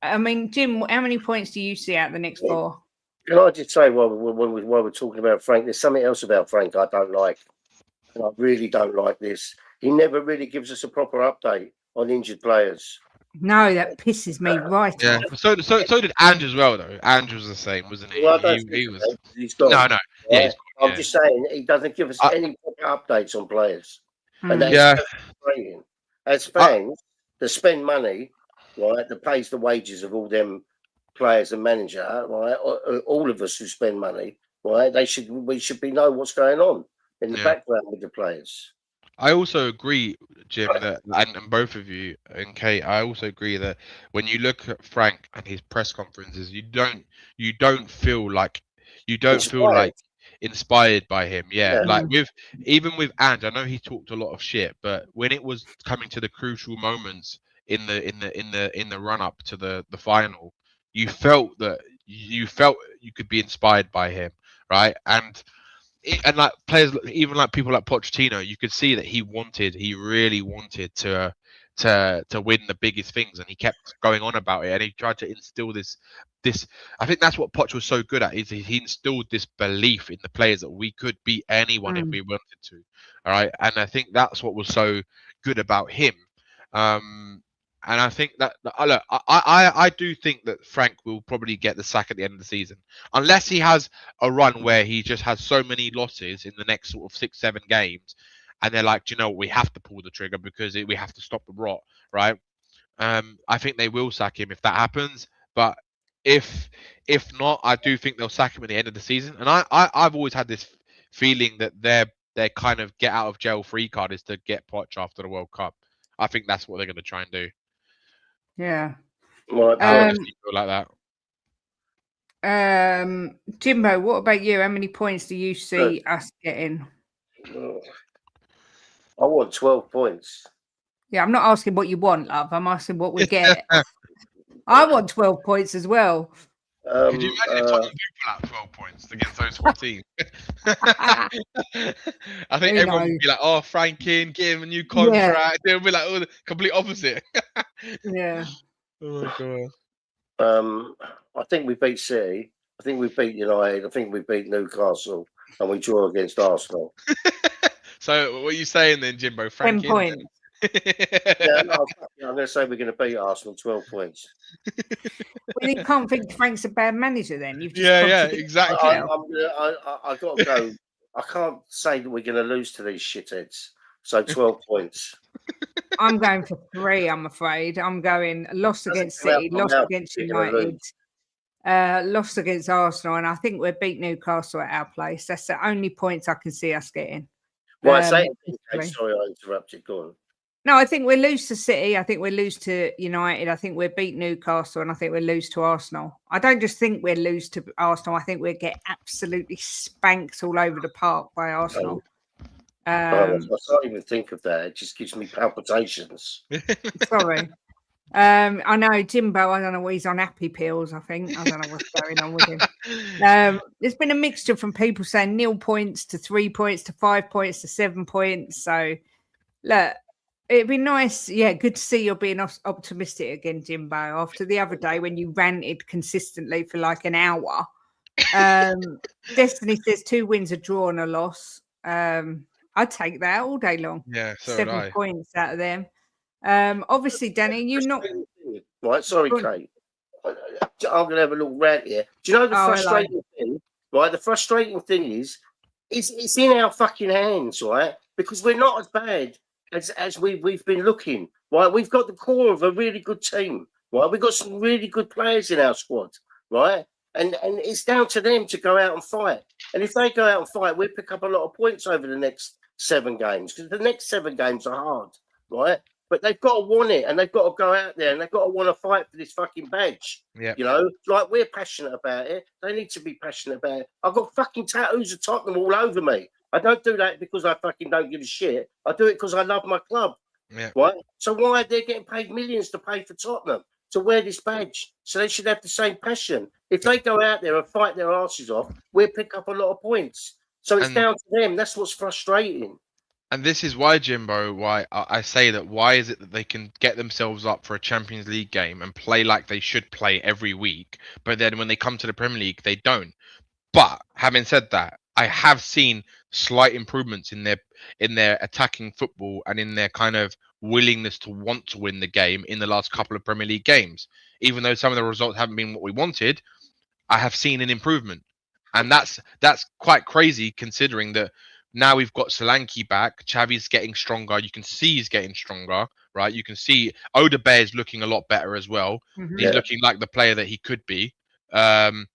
I mean, Jim, how many points do you see out the next 4? Can I just say, while we're talking about Frank, there's something else about Frank I don't like, and I really don't like this. He never really gives us a proper update on injured players. No, that pisses me right yeah. off. So did Andrew as well, though. Andrew was the same, wasn't he? Well, He was. He's gone. No. Yeah, he's I'm just saying he doesn't give us any proper updates on players, and that's frustrating. As fans that spend money, right, that pays the wages of all them players and manager, right, all of us who spend money, right, we should know what's going on in the background with the players. I also agree, Jim, that and both of you and Kate, I also agree that when you look at Frank and his press conferences, you don't feel like inspired by him. Yeah. Like even with Ange, I know he talked a lot of shit, but when it was coming to the crucial moments in the run up to the final, you felt you could be inspired by him, right? And like players, even like people like Pochettino, you could see that he really wanted to win the biggest things, and he kept going on about it, and he tried to instill this. I think that's what Poch was so good at, is he instilled this belief in the players that we could beat anyone if we wanted to. All right, and I think that's what was so good about him. And I think that look, I do think that Frank will probably get the sack at the end of the season, unless he has a run where he just has so many losses in the next sort of 6-7 games, and they're like, do you know what, we have to pull the trigger because we have to stop the rot, right? I think they will sack him if that happens, but if not, I do think they'll sack him at the end of the season. And I've always had this feeling that their kind of get out of jail free card is to get Poch after the World Cup. I think that's what they're going to try and do. Yeah. Well, I feel like that. Jimbo, what about you? How many points do you see us getting? I want 12 points. Yeah, I'm not asking what you want, love. I'm asking what we get. I want 12 points as well. Could you imagine if Tottenham do pull out 12 points against those 14? I think everyone would be like, oh, Frank in, give him a new contract. Yeah. They'll be like, oh, the complete opposite. Yeah. Oh, my God. I think we beat City. I think we beat United. I think we beat Newcastle. And we draw against Arsenal. So what are you saying then, Jimbo? 10 points. I'm going to say we're going to beat Arsenal 12 points. Well, you can't think Frank's a bad manager then. You've just exactly. I got to go. I can't say that we're going to lose to these shitheads. So 12 points. I'm going for 3, I'm afraid. I'm going lost against City, lost against United, lost against Arsenal, and I think we'll beat Newcastle at our place. That's the only points I can see us getting. Well, sorry, I interrupted. Go on. No, I think we'll lose to City. I think we'll lose to United. I think we'll beat Newcastle, and I think we'll lose to Arsenal. I don't just think we'll lose to Arsenal. I think we'll get absolutely spanked all over the park by Arsenal. I can't even think of that. It just gives me palpitations. Sorry. I know Jimbo. I don't know. He's on happy pills. I think I don't know what's going on with him. There's been a mixture from people saying 0 points to 3 points to 5 points to 7 points. So look, it'd be nice. Yeah, good to see you're being optimistic again, Jimbo. After the other day when you ranted consistently for like an hour. Destiny says 2 wins, a draw, and a loss. I'd take that all day long. Yeah, so 7 points out of them. Obviously, Danny, you're not right. Sorry, Kate. I'm going to have a little rant here. Do you know the frustrating thing? Right, the frustrating thing is it's in our fucking hands, right? Because we're not as bad as we've been looking. Right, we've got the core of a really good team. Right, we've got some really good players in our squad. Right, and it's down to them to go out and fight. And if they go out and fight, we'll pick up a lot of points over the next 7 games because the next 7 games are hard. Right. But they've got to want it, and they've got to go out there, and they've got to want to fight for this fucking badge. Yeah, you know, like we're passionate about it. They need to be passionate about it. I've got fucking tattoos of Tottenham all over me. I don't do that because I fucking don't give a shit. I do it because I love my club. Yeah. Right. So why are they getting paid millions to pay for Tottenham to wear this badge? So they should have the same passion. If they go out there and fight their asses off, we'll pick up a lot of points. So it's down to them. That's what's frustrating. And this is why, Jimbo, why I say that why is it that they can get themselves up for a Champions League game and play like they should play every week, but then when they come to the Premier League, they don't. But having said that, I have seen slight improvements in their attacking football and in their kind of willingness to want to win the game in the last couple of Premier League games. Even though some of the results haven't been what we wanted, I have seen an improvement. And that's quite crazy considering that now we've got Solanke back. Xavi's getting stronger. You can see he's getting stronger, right? You can see Odegaard is looking a lot better as well. Mm-hmm. He's looking like the player that he could be. And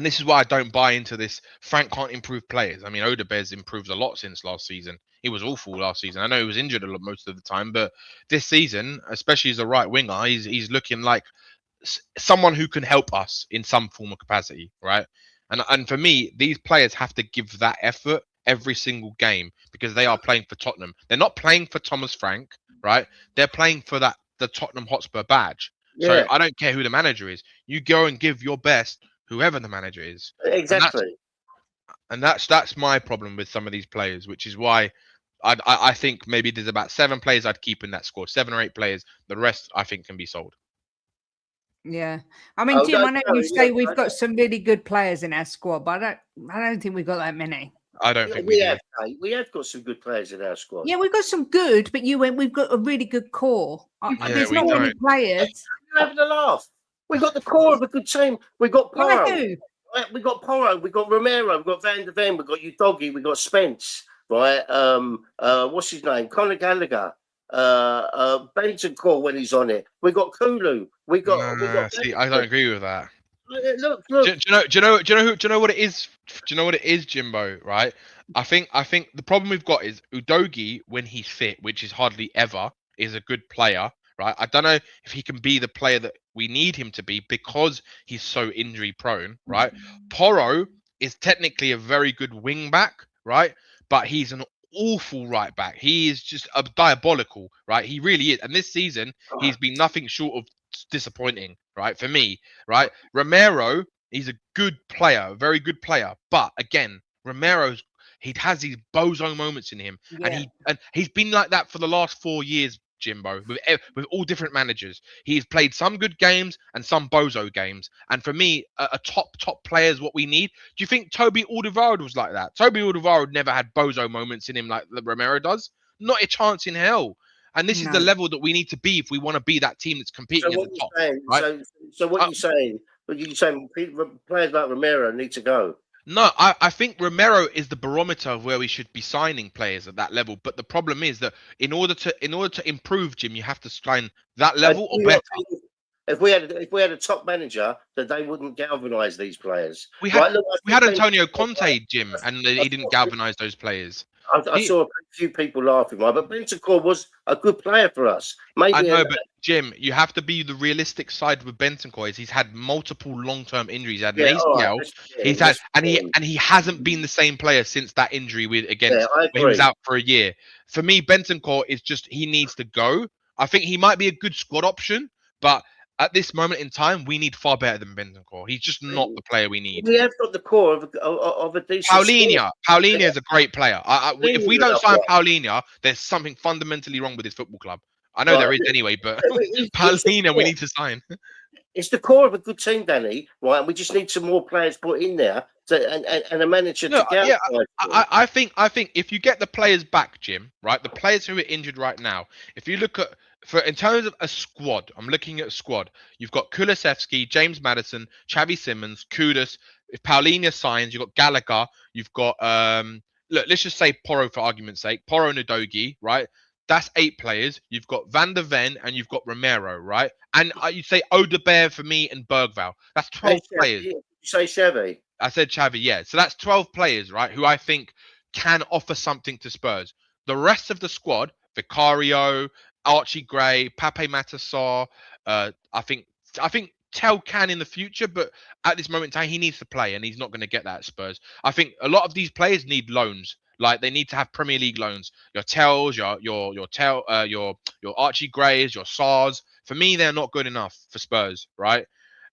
this is why I don't buy into this. Frank can't improve players. I mean, Odegaard's improved a lot since last season. He was awful last season. I know he was injured a lot most of the time, but this season, especially as a right winger, he's looking like someone who can help us in some form of capacity, right? And for me, these players have to give that effort every single game because they are playing for Tottenham. They're not playing for Thomas Frank, right? They're playing for the Tottenham Hotspur badge. Yeah. So I don't care who the manager is. You go and give your best, whoever the manager is. Exactly. And that's my problem with some of these players, which is why I think maybe there's about 7 players I'd keep in that squad, 7 or 8 players. The rest I think can be sold. Yeah, I mean, Jim, I know you say we've got some really good players in our squad, but I don't think we've got that many. I don't think we have. We have got some good players in our squad. Yeah, we've got some good, but we've got a really good core. There's not many players. You're having a laugh. We've got the core of a good team. We've got Porro. We've got Porro. We've got Romero. We've got Van der Ven. We've got Udogie. We've got Spence. Right. What's his name? Conor Gallagher. Benton Core when he's on it. We got Kulu. We got. See, I don't agree with that. Look. Do you know what it is? Do you know what it is, Jimbo? Right. I think the problem we've got is Udogie when he's fit, which is hardly ever, is a good player. Right. I don't know if he can be the player that we need him to be because he's so injury prone. Right. Porro is technically a very good wing back. Right. But he's an awful right back. He is just a diabolical, right? He really is. And this season, he's been nothing short of disappointing, right? For me, right? Romero, he's a good player, a very good player. But again, he has these bozo moments in him, and he's been like that for the last 4 years. Jimbo, with all different managers, he's played some good games and some bozo games. And for me, a top player is what we need. Do you think Toby Alderweireld was like that? Toby Alderweireld never had bozo moments in him like Romero does. Not a chance in hell. And this is the level that we need to be if we want to be that team that's competing at the top. Right? So what you're saying? But you're saying players like Romero need to go. No, I think Romero is the barometer of where we should be signing players at that level. But the problem is that in order to improve, Jim, you have to sign that level or better. If we had a top manager, that they wouldn't galvanise these players. We had Antonio Conte, Jim, and he didn't galvanise those players. I saw a few people laughing, right? But Bentancur was a good player for us. Maybe I know, but Jim, you have to be the realistic side with Bentancur. He's had multiple long-term injuries. He had an ACL. He's had, and he hasn't been the same player since that injury when he was out for a year. For me, Bentancur is just he needs to go. I think he might be a good squad option, but at this moment in time, we need far better than Bentancur. He's just not the player we need. We have got the core of a decent squad. Paulinho is a great player. If we don't sign Paulinho, Paulinho, there's something fundamentally wrong with this football club. I know right. there is anyway, but It's Paulinho we need to sign. It's the core of a good team, Danny. Right, and we just need some more players put in there and a manager to get. Yeah, I think if you get the players back, Jim, right, the players who are injured right now, if you look at in terms of a squad, I'm looking at a squad. You've got Kulusevski, James Maddison, Xavi Simons, Kudus. If Paulinho signs, you've got Gallagher. You've got look, let's just say Porro for argument's sake. Porro and Udogie, right? That's 8 players. You've got Van der Ven and you've got Romero, right? And you'd say Odegaard for me and Bergvall. That's 12 players. You say Chevy? I said Xavi, yeah. So that's 12 players, right? Who I think can offer something to Spurs. The rest of the squad, Vicario, Archie Gray, Pape Matasar, I think Tell can in the future, but at this moment in time, he needs to play, and he's not going to get that at Spurs. I think a lot of these players need loans. Like they need to have Premier League loans. Your Tells, your Archie Grays, your Sars. For me, they're not good enough for Spurs, right?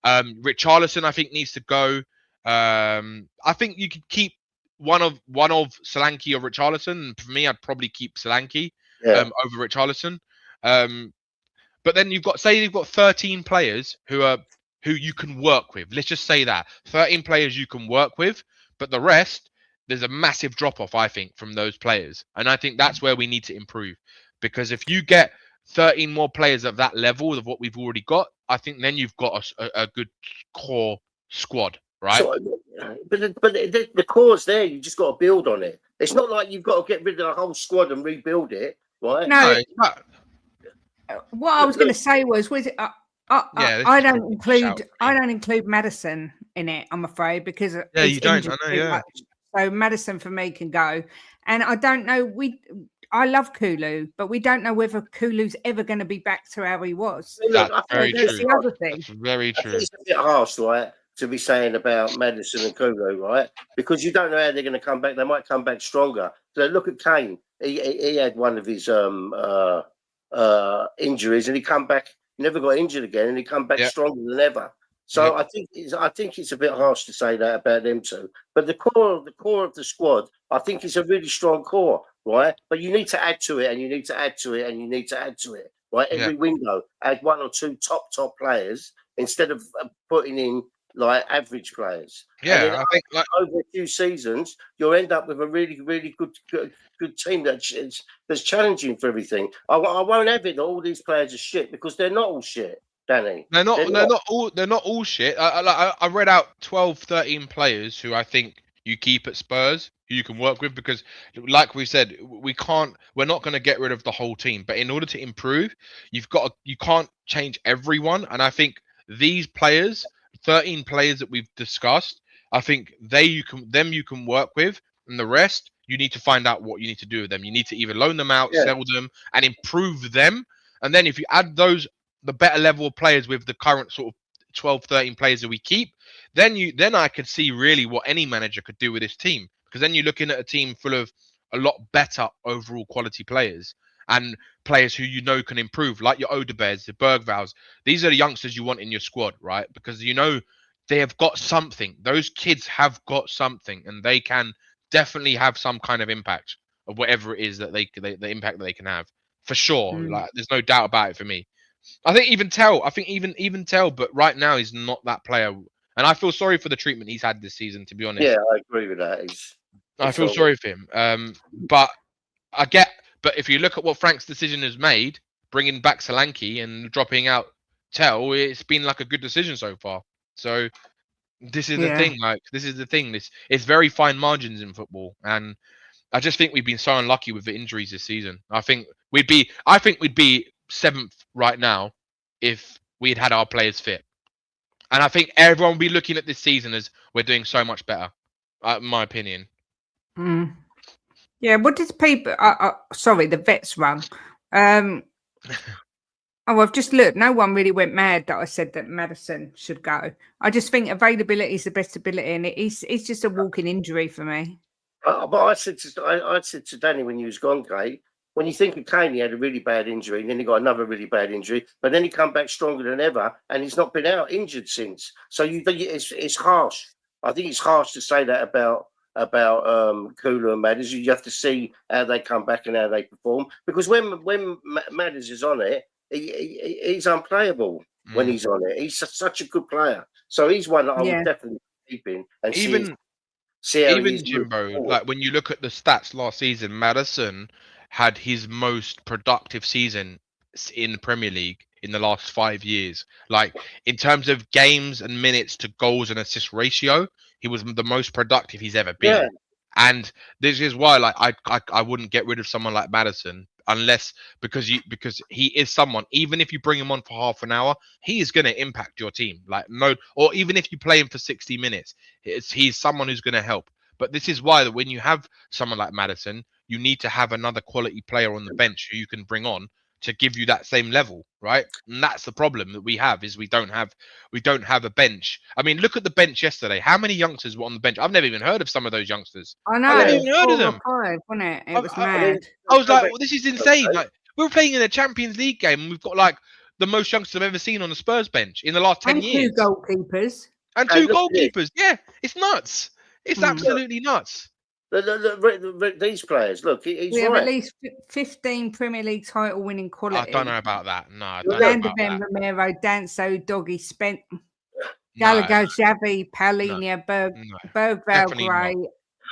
Richarlison, I think, needs to go. I think you could keep one of Solanke or Richarlison. And for me, I'd probably keep Solanke over Richarlison. But then you've got 13 players who you can work with. Let's just say that 13 players you can work with, but the rest, there's a massive drop off, I think, from those players. And I think that's where we need to improve. Because if you get 13 more players of that level of what we've already got, I think then you've got a good core squad, right? So, but the core's there. You just got to build on it. It's not like you've got to get rid of the whole squad and rebuild it, right? No. it's not. What I was going to say was I don't include Madison in it. I'm afraid because you don't. I know. Yeah. Much. So Madison for me can go, and I don't know. I love Kulu, but we don't know whether Kulu's ever going to be back to how he was. That's very true. That's the other thing. That's very true. It's a bit harsh, right, to be saying about Madison and Kulu, right? Because you don't know how they're going to come back. They might come back stronger. So look at Kane. He had one of his injuries, and he come back, never got injured again, and he come back stronger than ever. So I think it's a bit harsh to say that about them two. But the core of the squad, I think, is a really strong core, right? But you need to add to it, and you need to add to it, and you need to add to it, right? Every window, add 1 or 2 top players instead of putting in like average players. Yeah, I think over a few seasons, you'll end up with a really, really good team that's challenging for everything. I won't have it that all these players are shit, because they're not all shit, Danny. They're not all shit. I read out 12, 13 players who I think you keep at Spurs, who you can work with, because like we said, we're not going to get rid of the whole team, but in order to improve, you can't change everyone. And I think these players, 13 players that we've discussed, I think you can work with, and the rest you need to find out what you need to do with them. You need to either loan them out, sell them, and improve them. And then if you add the better level of players with the current sort of 12, 13 players that we keep, then I could see really what any manager could do with this team. Because then you're looking at a team full of a lot better overall quality players, and players who you know can improve, like your Odegaards, the Bergvalls. These are the youngsters you want in your squad, right? Because you know they have got something. Those kids have got something, and they can definitely have some kind of impact of whatever it is that the impact that they can have, for sure. Like there's no doubt about it for me. I think even Tell, but right now he's not that player, and I feel sorry for the treatment he's had this season. To be honest, yeah, I agree with that. I feel sorry for him. But if you look at what Frank's decision has made, bringing back Solanke and dropping out Tell, it's been like a good decision so far. So this is the thing. Like this is the thing. It's very fine margins in football, and I just think we've been so unlucky with the injuries this season. I think we'd be 7th right now if we'd had our players fit, and I think everyone would be looking at this season as we're doing so much better, in my opinion. Yeah, what did people? Sorry, the vets run. I've just looked. No one really went mad that I said that Madison should go. I just think availability is the best ability, and it's just a walking injury for me. But I said to Danny when you was gone, Kate, when you think of Kane, he had a really bad injury, and then he got another really bad injury, but then he come back stronger than ever, and he's not been out injured since. So it's harsh. I think it's harsh to say that about Kula and Madders. You have to see how they come back and how they perform, because when Madders is on it, he's unplayable. When he's on it, he's such a good player. So he's one that I would definitely keep in and see how he is Jimbo, like when you look at the stats last season, Maddison had his most productive season in the Premier League in the last 5 years. Like in terms of games and minutes to goals and assist ratio, he was the most productive he's ever been. Yeah. And this is why, like, I wouldn't get rid of someone like Maddison unless because he is someone. Even if you bring him on for half an hour, he is going to impact your team. Like or even if you play him for 60 minutes, he's someone who's going to help. But this is why that when you have someone like Maddison, you need to have another quality player on the bench who you can bring on to give you that same level, right? And that's the problem that we have is we don't have a bench. I mean, look at the bench yesterday. How many youngsters were on the bench? I've never even heard of some of those youngsters. I know. I've never even heard of them. 4 or 5, wasn't it? It was mad. I was like, well, this is insane. Like we were playing in a Champions League game and we've got like the most youngsters I've ever seen on the Spurs bench in the last 10 years. 2 goalkeepers. And 2 goalkeepers. Yeah, it's nuts. It's absolutely nuts. These players, look, he's we have right. at least 15 Premier League title winning quality. I don't know about that. No, I don't know about that. Romero, Danso, Doggy, Spence, Gallagher, Xavi, Paulinho, Bergvall, Gray,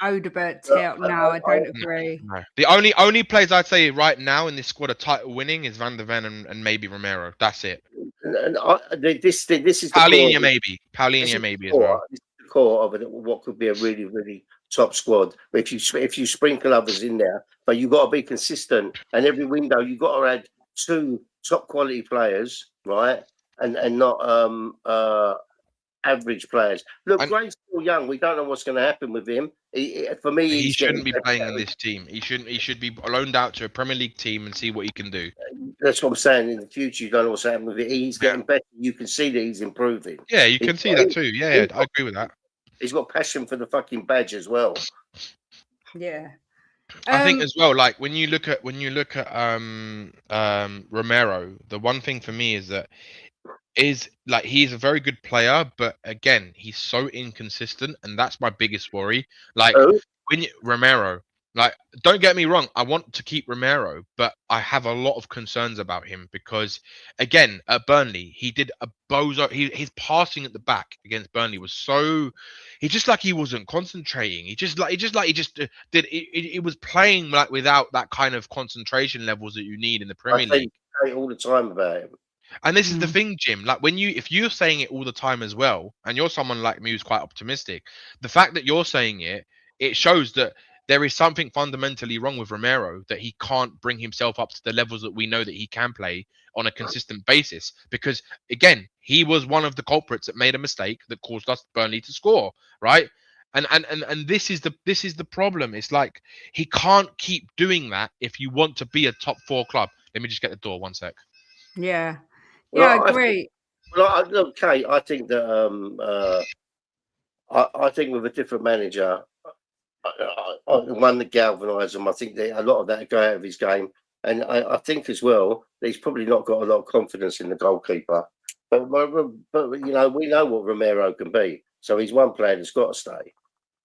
Odegaard, Telt. No, I don't agree. No. The only players I'd say right now in this squad are title winning is Van der Ven and maybe Romero. That's it. And this is Paulinho maybe as well. This is the core of it, what could be a really, really top squad. But if you sprinkle others in there, but you've got to be consistent. And every window you've got to add 2 top quality players, right? And not average players. Look, Gray's still young. We don't know what's going to happen with him. For me, he shouldn't be playing in this team. He shouldn't. He should be loaned out to a Premier League team and see what he can do. That's what I'm saying. In the future, you don't know what's happening with it. He's getting better. You can see that he's improving. Yeah, you can see that too. Yeah, I agree with that. He's got passion for the fucking badge as well. Yeah. I think as well, like when you look at Romero, the one thing for me is that he's a very good player, but again, he's so inconsistent, and that's my biggest worry. Like Romero, like don't get me wrong, I want to keep Romero, but I have a lot of concerns about him because again, at Burnley, he did a bozo. His passing at the back against Burnley was so. He just like he wasn't concentrating. He just did. It was playing like without that kind of concentration levels that you need in the Premier League. I say all the time about him. And this is the thing, Jim. Like if you're saying it all the time as well, and you're someone like me who's quite optimistic, the fact that you're saying it shows that there is something fundamentally wrong with Romero, that he can't bring himself up to the levels that we know that he can play on a consistent basis. Because again, he was one of the culprits that made a mistake that caused us Burnley to score, right? And this is the problem. It's like he can't keep doing that if you want to be a top 4 club. Let me just get the door 1 sec. Yeah. Well, I agree. Look, Kate, I think that I think with a different manager, one that galvanised him. I think that a lot of that would go out of his game, and I think as well that he's probably not got a lot of confidence in the goalkeeper. But you know, we know what Romero can be, so he's one player that's got to stay.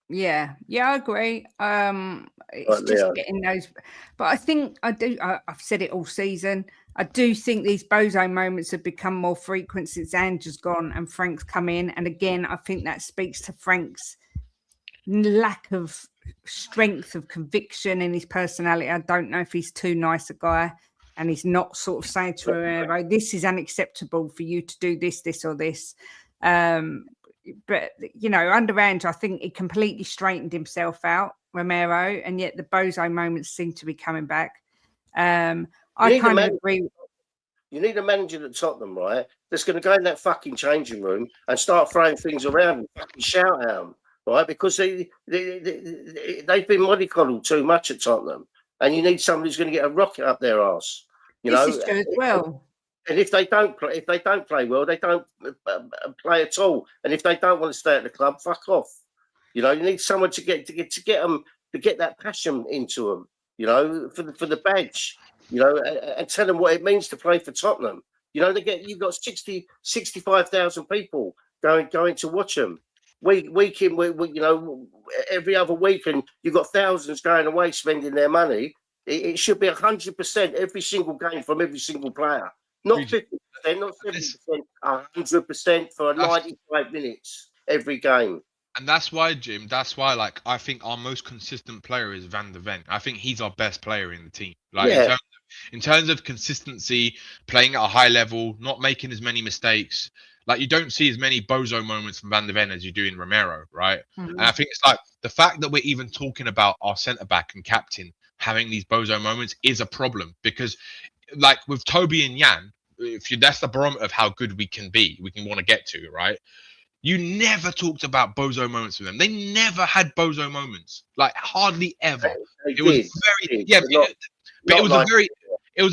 Yeah, I agree. It's just getting those, but I think I've said it all season. I do think these bozo moments have become more frequent since Ange's gone and Frank's come in. And again, I think that speaks to Frank's lack of strength of conviction in his personality. I don't know if he's too nice a guy and he's not sort of saying to Romero, this is unacceptable for you to do this, this or this. But, you know, under Ange, I think he completely straightened himself out, Romero, and yet the bozo moments seem to be coming back. I kind of agree. You need a manager at Tottenham, right, that's going to go in that fucking changing room and start throwing things around and fucking shout at them, right? Because they've been mollycoddled too much at Tottenham, and you need somebody who's going to get a rocket up their arse. This is true as well. And if they don't play well, they don't play at all. And if they don't want to stay at the club, fuck off. You know, you need someone to get them to get that passion into them. you know, for the badge, you know, and tell them what it means to play for Tottenham. You know, you've got 65,000 people going to watch them week in, you know, every other week, and you've got thousands going away spending their money. It should be 100% every single game from every single player, not 50%, not 70%, 100% for 95 minutes every game. And that's why, Jim, like, I think our most consistent player is Van der Ven. I think he's our best player in the team. Like, Yeah. in terms of consistency, playing at a high level, not making as many mistakes. Like, you don't see as many bozo moments from Van der Ven as you do in Romero, right? And I think it's like the fact that we're even talking about our centre back and captain having these bozo moments is a problem, because, like, with Toby and Jan, that's the barometer of how good we can want to get to, right? You never talked about bozo moments with them. They never had bozo moments, like hardly ever. It was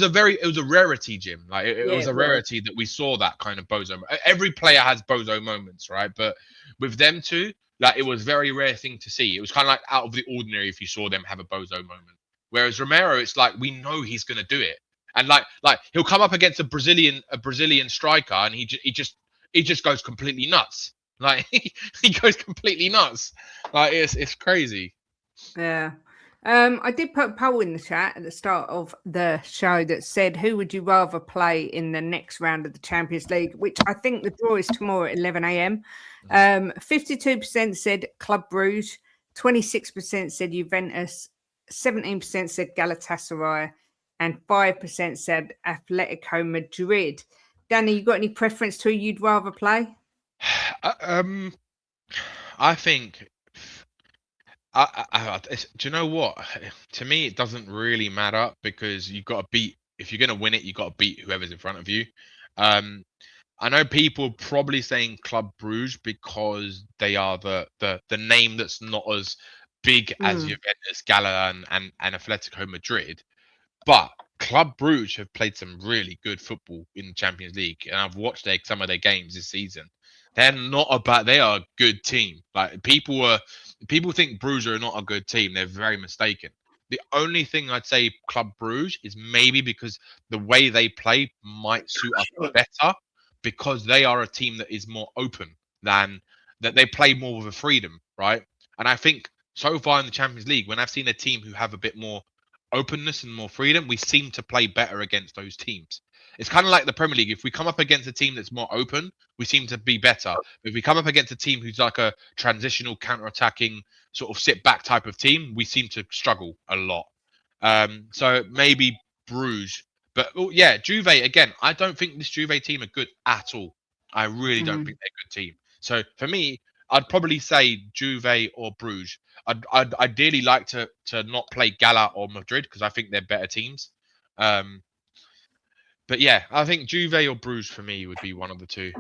a rarity, Jim. Like it was a rarity that we saw that kind of bozo. Every player has bozo moments, right? But with them two, like, it was a very rare thing to see. It was kind of like out of the ordinary if you saw them have a bozo moment. Whereas Romero, it's like we know he's going to do it, and like he'll come up against a Brazilian striker, and he just goes completely nuts. Like he goes completely nuts. Like it's crazy. Yeah. I did put a poll in the chat at the start of the show that said, who would you rather play in the next round of the Champions League, which I think the draw is tomorrow at 11 a.m. 52% said Club Brugge, 26% said Juventus, 17% said Galatasaray, and 5% said Atletico Madrid. Danny, you got any preference to who you'd rather play? I think. Do you know what? To me, it doesn't really matter, because you got to beat. If you're going to win it, you got to beat whoever's in front of you. I know people probably saying Club Brugge because they are the name that's not as big as Juventus, Gala, and Atletico Madrid, but Club Brugge have played some really good football in the Champions League, and I've watched some of their games this season. They are a good team. Like, people think Bruges are not a good team. They're very mistaken. The only thing I'd say Club Brugge is maybe because the way they play might suit us better, because they are a team that is more open than that. They play more with a freedom, right? And I think so far in the Champions League, when I've seen a team who have a bit more openness and more freedom, we seem to play better against those teams. It's kind of like the Premier League. If we come up against a team that's more open, we seem to be better. If we come up against a team who's like a transitional, counter-attacking, sort of sit-back type of team, we seem to struggle a lot. So maybe Bruges. But yeah, Juve, again, I don't think this Juve team are good at all. I really don't think they're a good team. So for me, I'd probably say Juve or Bruges. I'd ideally like to not play Gala or Madrid, because I think they're better teams. But yeah, I think Juve or Bruges for me would be one of the two.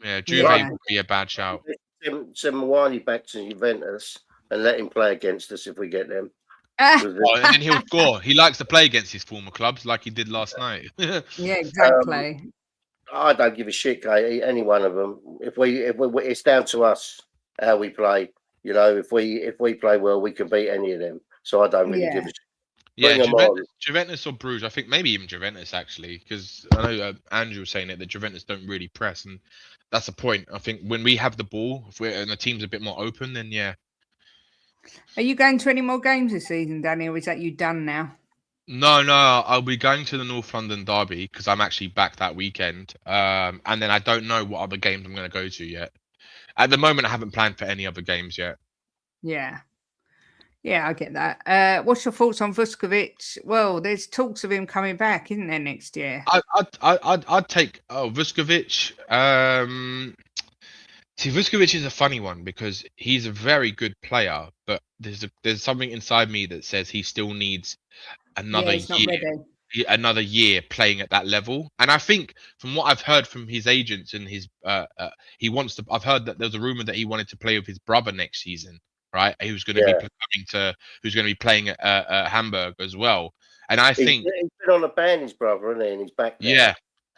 Yeah, Juve would be a bad shout. Send Mawani back to Juventus and let him play against us if we get them. And then he'll score. He likes to play against his former clubs, like he did last night. Yeah, exactly. I don't give a shit, Kate, any one of them. If we, it's down to us how we play. You know, if we play well, we can beat any of them. So I don't really give a shit. Yeah, Juventus or Bruges. I think maybe even Juventus, actually, because I know Andrew was saying it, that Juventus don't really press, and that's the point. I think when we have the ball, and the team's a bit more open, then yeah. Are you going to any more games this season, Danny, or is that you done now? No, I'll be going to the North London derby, because I'm actually back that weekend, and then I don't know what other games I'm going to go to yet. At the moment, I haven't planned for any other games yet. Yeah, I get that. What's your thoughts on Vuskovic? Well, there's talks of him coming back, isn't there, next year? I'd take Vuskovic. See, Vuskovic is a funny one, because he's a very good player, but there's something inside me that says he still needs another year playing at that level. And I think from what I've heard from his agents and his I've heard that there's a rumor that he wanted to play with his brother next season. Right, he was going to who's going to be playing at Hamburg as well, and I think he's been on a ban, his brother, isn't he? And he's back there. Yeah,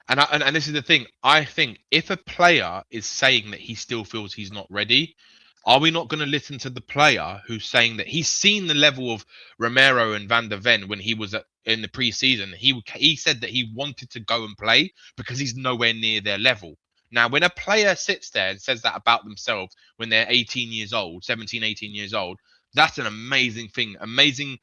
and this is the thing. I think if a player is saying that he still feels he's not ready, Are we not going to listen to the player who's saying that he's seen the level of Romero and Van der Ven when he was in the preseason? He said that he wanted to go and play because he's nowhere near their level. Now, when a player sits there and says that about themselves when they're 18 years old, 17, 18 years old, that's an amazing thing, amazing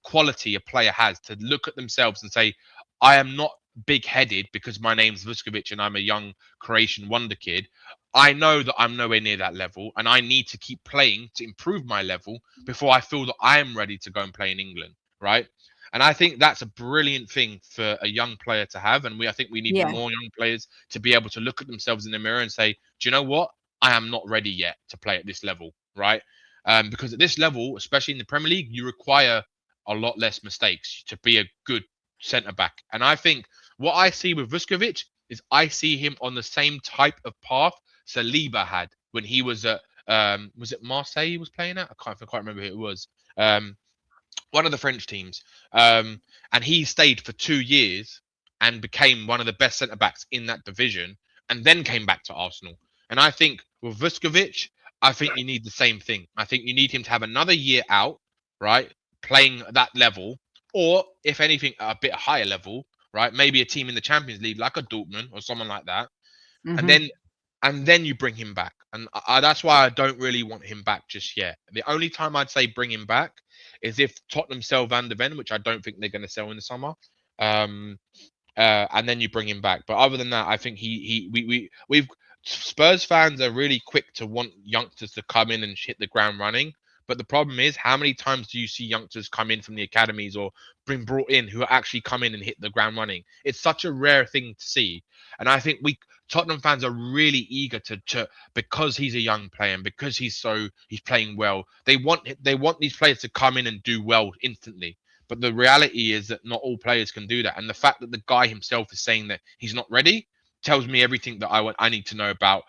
quality a player has to look at themselves and say, I am not big-headed because my name's Vuskovic and I'm a young Croatian wonder kid. I know that I'm nowhere near that level and I need to keep playing to improve my level before I feel that I am ready to go and play in England, right? And I think that's a brilliant thing for a young player to have. And I think we need Yeah. more young players to be able to look at themselves in the mirror and say, do you know what? I am not ready yet to play at this level, right? Because at this level, especially in the Premier League, you require a lot less mistakes to be a good centre back. And I think what I see with Vuskovic is I see him on the same type of path Saliba had when he was at was it Marseille he was playing at? I can't remember who it was. One of the French teams. And he stayed for 2 years and became one of the best centre backs in that division and then came back to Arsenal. And I think with Vuskovic, I think you need the same thing. I think you need him to have another year out, right? Playing at that level, or if anything, a bit higher level, right? Maybe a team in the Champions League like a Dortmund or someone like that. Mhm. And then you bring him back. And that's why I don't really want him back just yet. The only time I'd say bring him back is if Tottenham sell Van der Ven, which I don't think they're going to sell in the summer. And then you bring him back. But other than that, I think we've Spurs fans are really quick to want youngsters to come in and hit the ground running. But the problem is, how many times do you see youngsters come in from the academies or been brought in who actually come in and hit the ground running? It's such a rare thing to see. And I think Tottenham fans are really eager to because he's a young player and because he's playing well. They want these players to come in and do well instantly. But the reality is that not all players can do that. And the fact that the guy himself is saying that he's not ready tells me everything that I need to know about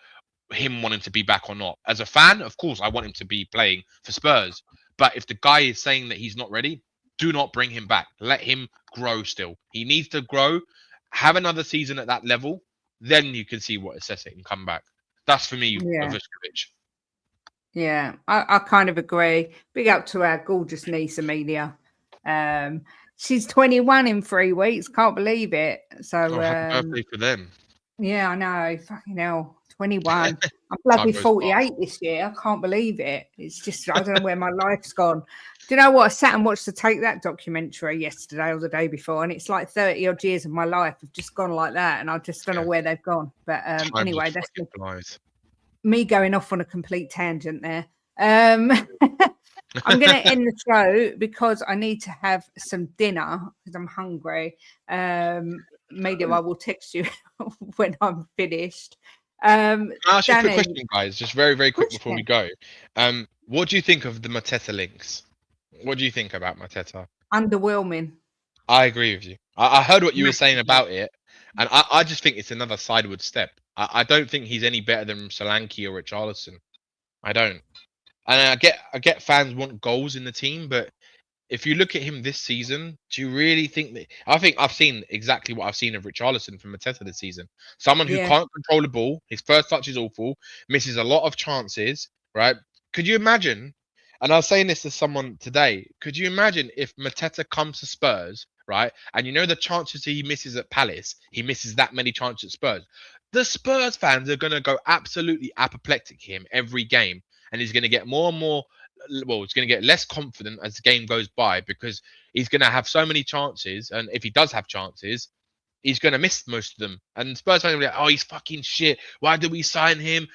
him wanting to be back or not. As a fan, of course, I want him to be playing for Spurs. But if the guy is saying that he's not ready, do not bring him back. Let him grow still. He needs to grow, have another season at that level. Then you can see what assess it and come back. That's for me, Yeah. Vuskovic. Yeah, I kind of agree. Big up to our gorgeous niece, Amelia. She's 21 in 3 weeks. Can't believe it. So, Happy birthday for them. yeah, I know. Fucking hell. 21. I'm bloody goes 48 this year. I can't believe it. It's just, I don't know where my life's gone. Do you know what? I sat and watched the Take That documentary yesterday or the day before, and it's like 30 odd years of my life have just gone like that, and I just don't know where they've gone. But anyway, that's me going off on a complete tangent there. I'm going to end the show because I need to have some dinner because I'm hungry. Maybe I will text you when I'm finished. I'll ask you a quick Danny, question, guys. Just very, very quick before we question. go. What do you think of the Mateta links? What do you think about Mateta? Underwhelming. I agree with you. I heard what you were saying Massively. about it, and I just think it's another sideward step. I don't think he's any better than Solanke or Richarlison. I don't. And I get fans want goals in the team, but if you look at him this season, do you really think that? I think I've seen exactly what I've seen of Richarlison from Mateta this season. Someone who Yeah. can't control the ball. His first touch is awful. Misses a lot of chances. Right? Could you imagine? And I was saying this to someone today. Could you imagine if Mateta comes to Spurs, right? And you know the chances he misses at Palace, he misses that many chances at Spurs. The Spurs fans are going to go absolutely apoplectic him every game, and he's going to get more and more. Well, he's going to get less confident as the game goes by because he's going to have so many chances, and if he does have chances, he's going to miss most of them. And Spurs fans will be like, "Oh, he's fucking shit. Why did we sign him?"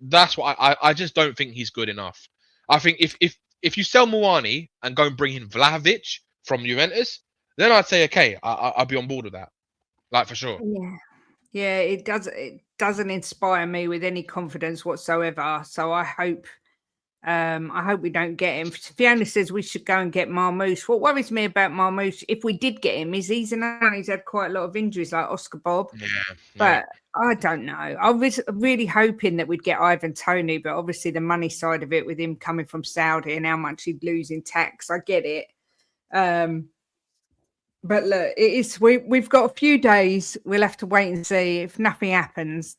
That's what I just don't think he's good enough. I think if you sell Moani and go and bring in Vlahovic from Juventus, then I'd say okay, I'll be on board with that, like for sure. Yeah, it doesn't inspire me with any confidence whatsoever. So I hope we don't get him. Fiona says we should go and get Marmouche. What worries me about Marmouche, if we did get him, is he's had quite a lot of injuries like Oscar Bob. Yeah. But I don't know. I was really hoping that we'd get Ivan Toney, but obviously the money side of it with him coming from Saudi and how much he'd lose in tax, I get it. But look, we've got a few days. We'll have to wait and see. If nothing happens,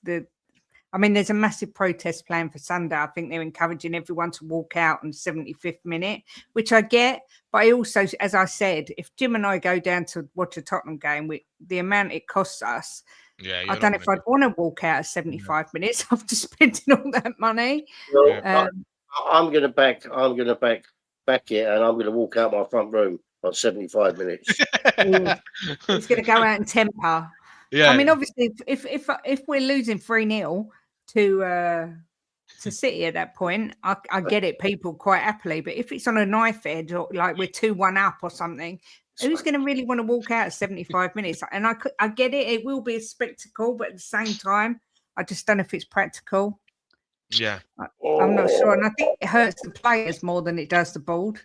I mean, there's a massive protest plan for Sunday. I think they're encouraging everyone to walk out on the 75th minute, which I get. But I also, as I said, if Jim and I go down to watch a Tottenham game with the amount it costs us, I don't know if I'd want to walk out at 75 minutes after spending all that money. Well, I'm going to back it, and I'm going to walk out my front room on 75 minutes. It's going to go out in temper. Yeah. I mean, obviously, if we're losing 3-0 to City at that point, I get it, people quite happily. But if it's on a knife edge or like we're 2-1 up or something, who's going to really want to walk out at 75 minutes? And I get it; it will be a spectacle, but at the same time, I just don't know if it's practical. Yeah, I'm not sure, and I think it hurts the players more than it does the board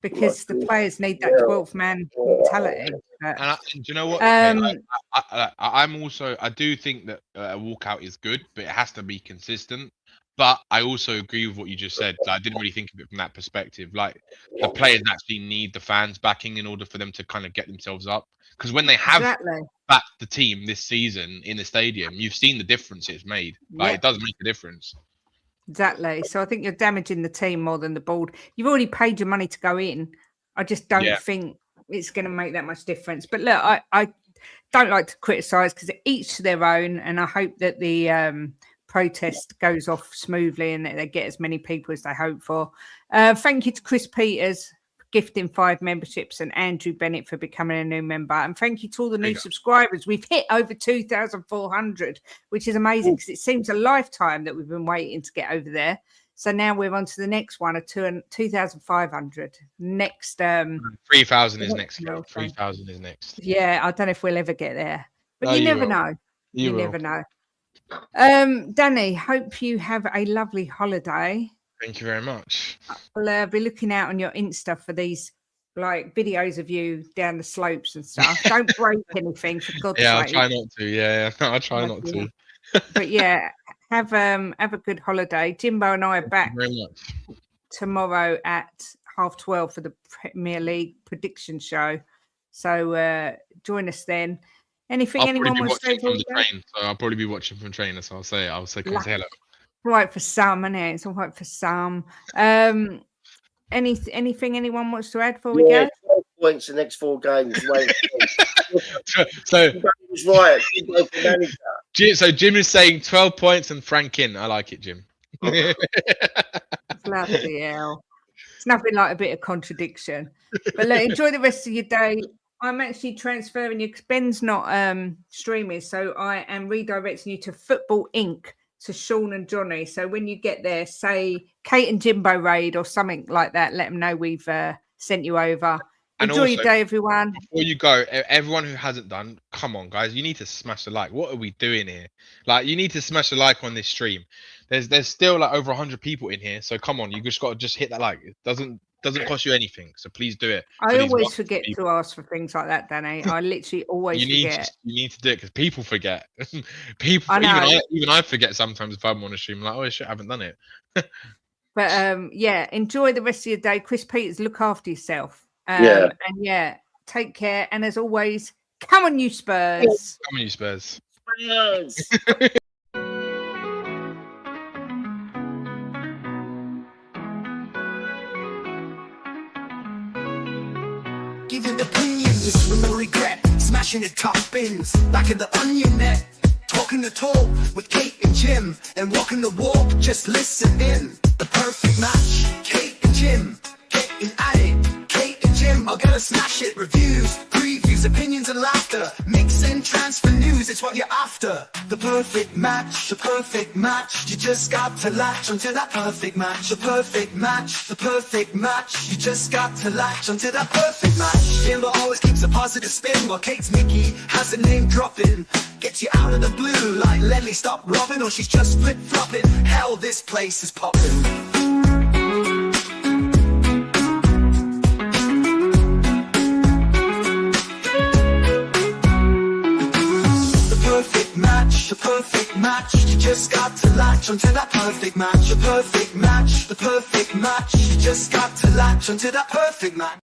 because the players need that 12th man mentality. and do you know what? I do think that a walkout is good, but it has to be consistent. But I also agree with what you just said. I didn't really think of it from that perspective. Like the players actually need the fans backing in order for them to kind of get themselves up. Because when they have backed the team this season in the stadium, you've seen the difference it's made. Like it does make a difference. Exactly. So I think you're damaging the team more than the board. You've already paid your money to go in. I just don't think it's going to make that much difference. But look, I don't like to criticise because each to their own. And I hope that the protest goes off smoothly and that they get as many people as they hope for. Thank you to Chris Peters for gifting 5 memberships and Andrew Bennett for becoming a new member. And thank you to all the new subscribers. We've hit over 2,400, which is amazing because it seems a lifetime that we've been waiting to get over there. So now we're on to the next one, 2,500. Next, 3,000 is next. 3,000 is next. Yeah, I don't know if we'll ever get there, but you never know. You never know. Danny, hope you have a lovely holiday. Thank you very much. I'll be looking out on your Insta for these like videos of you down the slopes and stuff. Don't break anything, for God's sake. I'll try not to. Yeah, I'll try not to. But yeah, have a good holiday. Jimbo and I are back tomorrow at 12:30 for the Premier League prediction show. So join us then. Anyone wants to say from the train? So I'll probably be watching from train. So I'll say come say hello. Right for some, isn't it? It's all right for some. Anything anyone wants to add before we go? 12 points the next 4 games. Wait. so he's right. So Jim is saying 12 points and Frank in. I like it, Jim. Bloody hell. It's nothing like a bit of contradiction. But look, enjoy the rest of your day. I'm actually transferring you because Ben's not streaming, so I am redirecting you to Football Inc. to Sean and Johnny. So when you get there, say Kate and Jimbo raid or something like that. Let them know we've sent you over. Enjoy your day, everyone. Before you go, everyone who hasn't done, come on, guys, you need to smash the like. What are we doing here? Like, you need to smash the like on this stream. There's still like over 100 people in here, so come on, you just got to hit that like. It doesn't cost you anything, so please do it. I always forget to ask for things like that, Danny. I literally always forget. You need to do it because people forget. Even I forget sometimes if I'm on a stream. Like, oh shit, I haven't done it. But enjoy the rest of your day. Chris Peters, look after yourself. And take care. And as always, come on, you Spurs. Come on, you Spurs. Spurs. Giving opinions with no regret, smashing the top bins, like in the onion net. Talking the talk with Kate and Jim, and walking the walk, just listen in. The perfect match, Kate and Jim, getting at it. Kate and Jim are gonna smash it. Reviews, previews, opinions and laughter. Mix and transfer news, it's what you're after. The perfect match, the perfect match. You just got to latch onto that perfect match. The perfect match, the perfect match. You just got to latch onto that perfect match. Jimbo always keeps a positive spin, while Kate's Mickey has a name dropping. Gets you out of the blue like Lenny stop robbing, or she's just flip-flopping. Hell, this place is popping. The perfect match, you just got to latch onto that perfect match. The perfect match, the perfect match, you just got to latch onto that perfect match.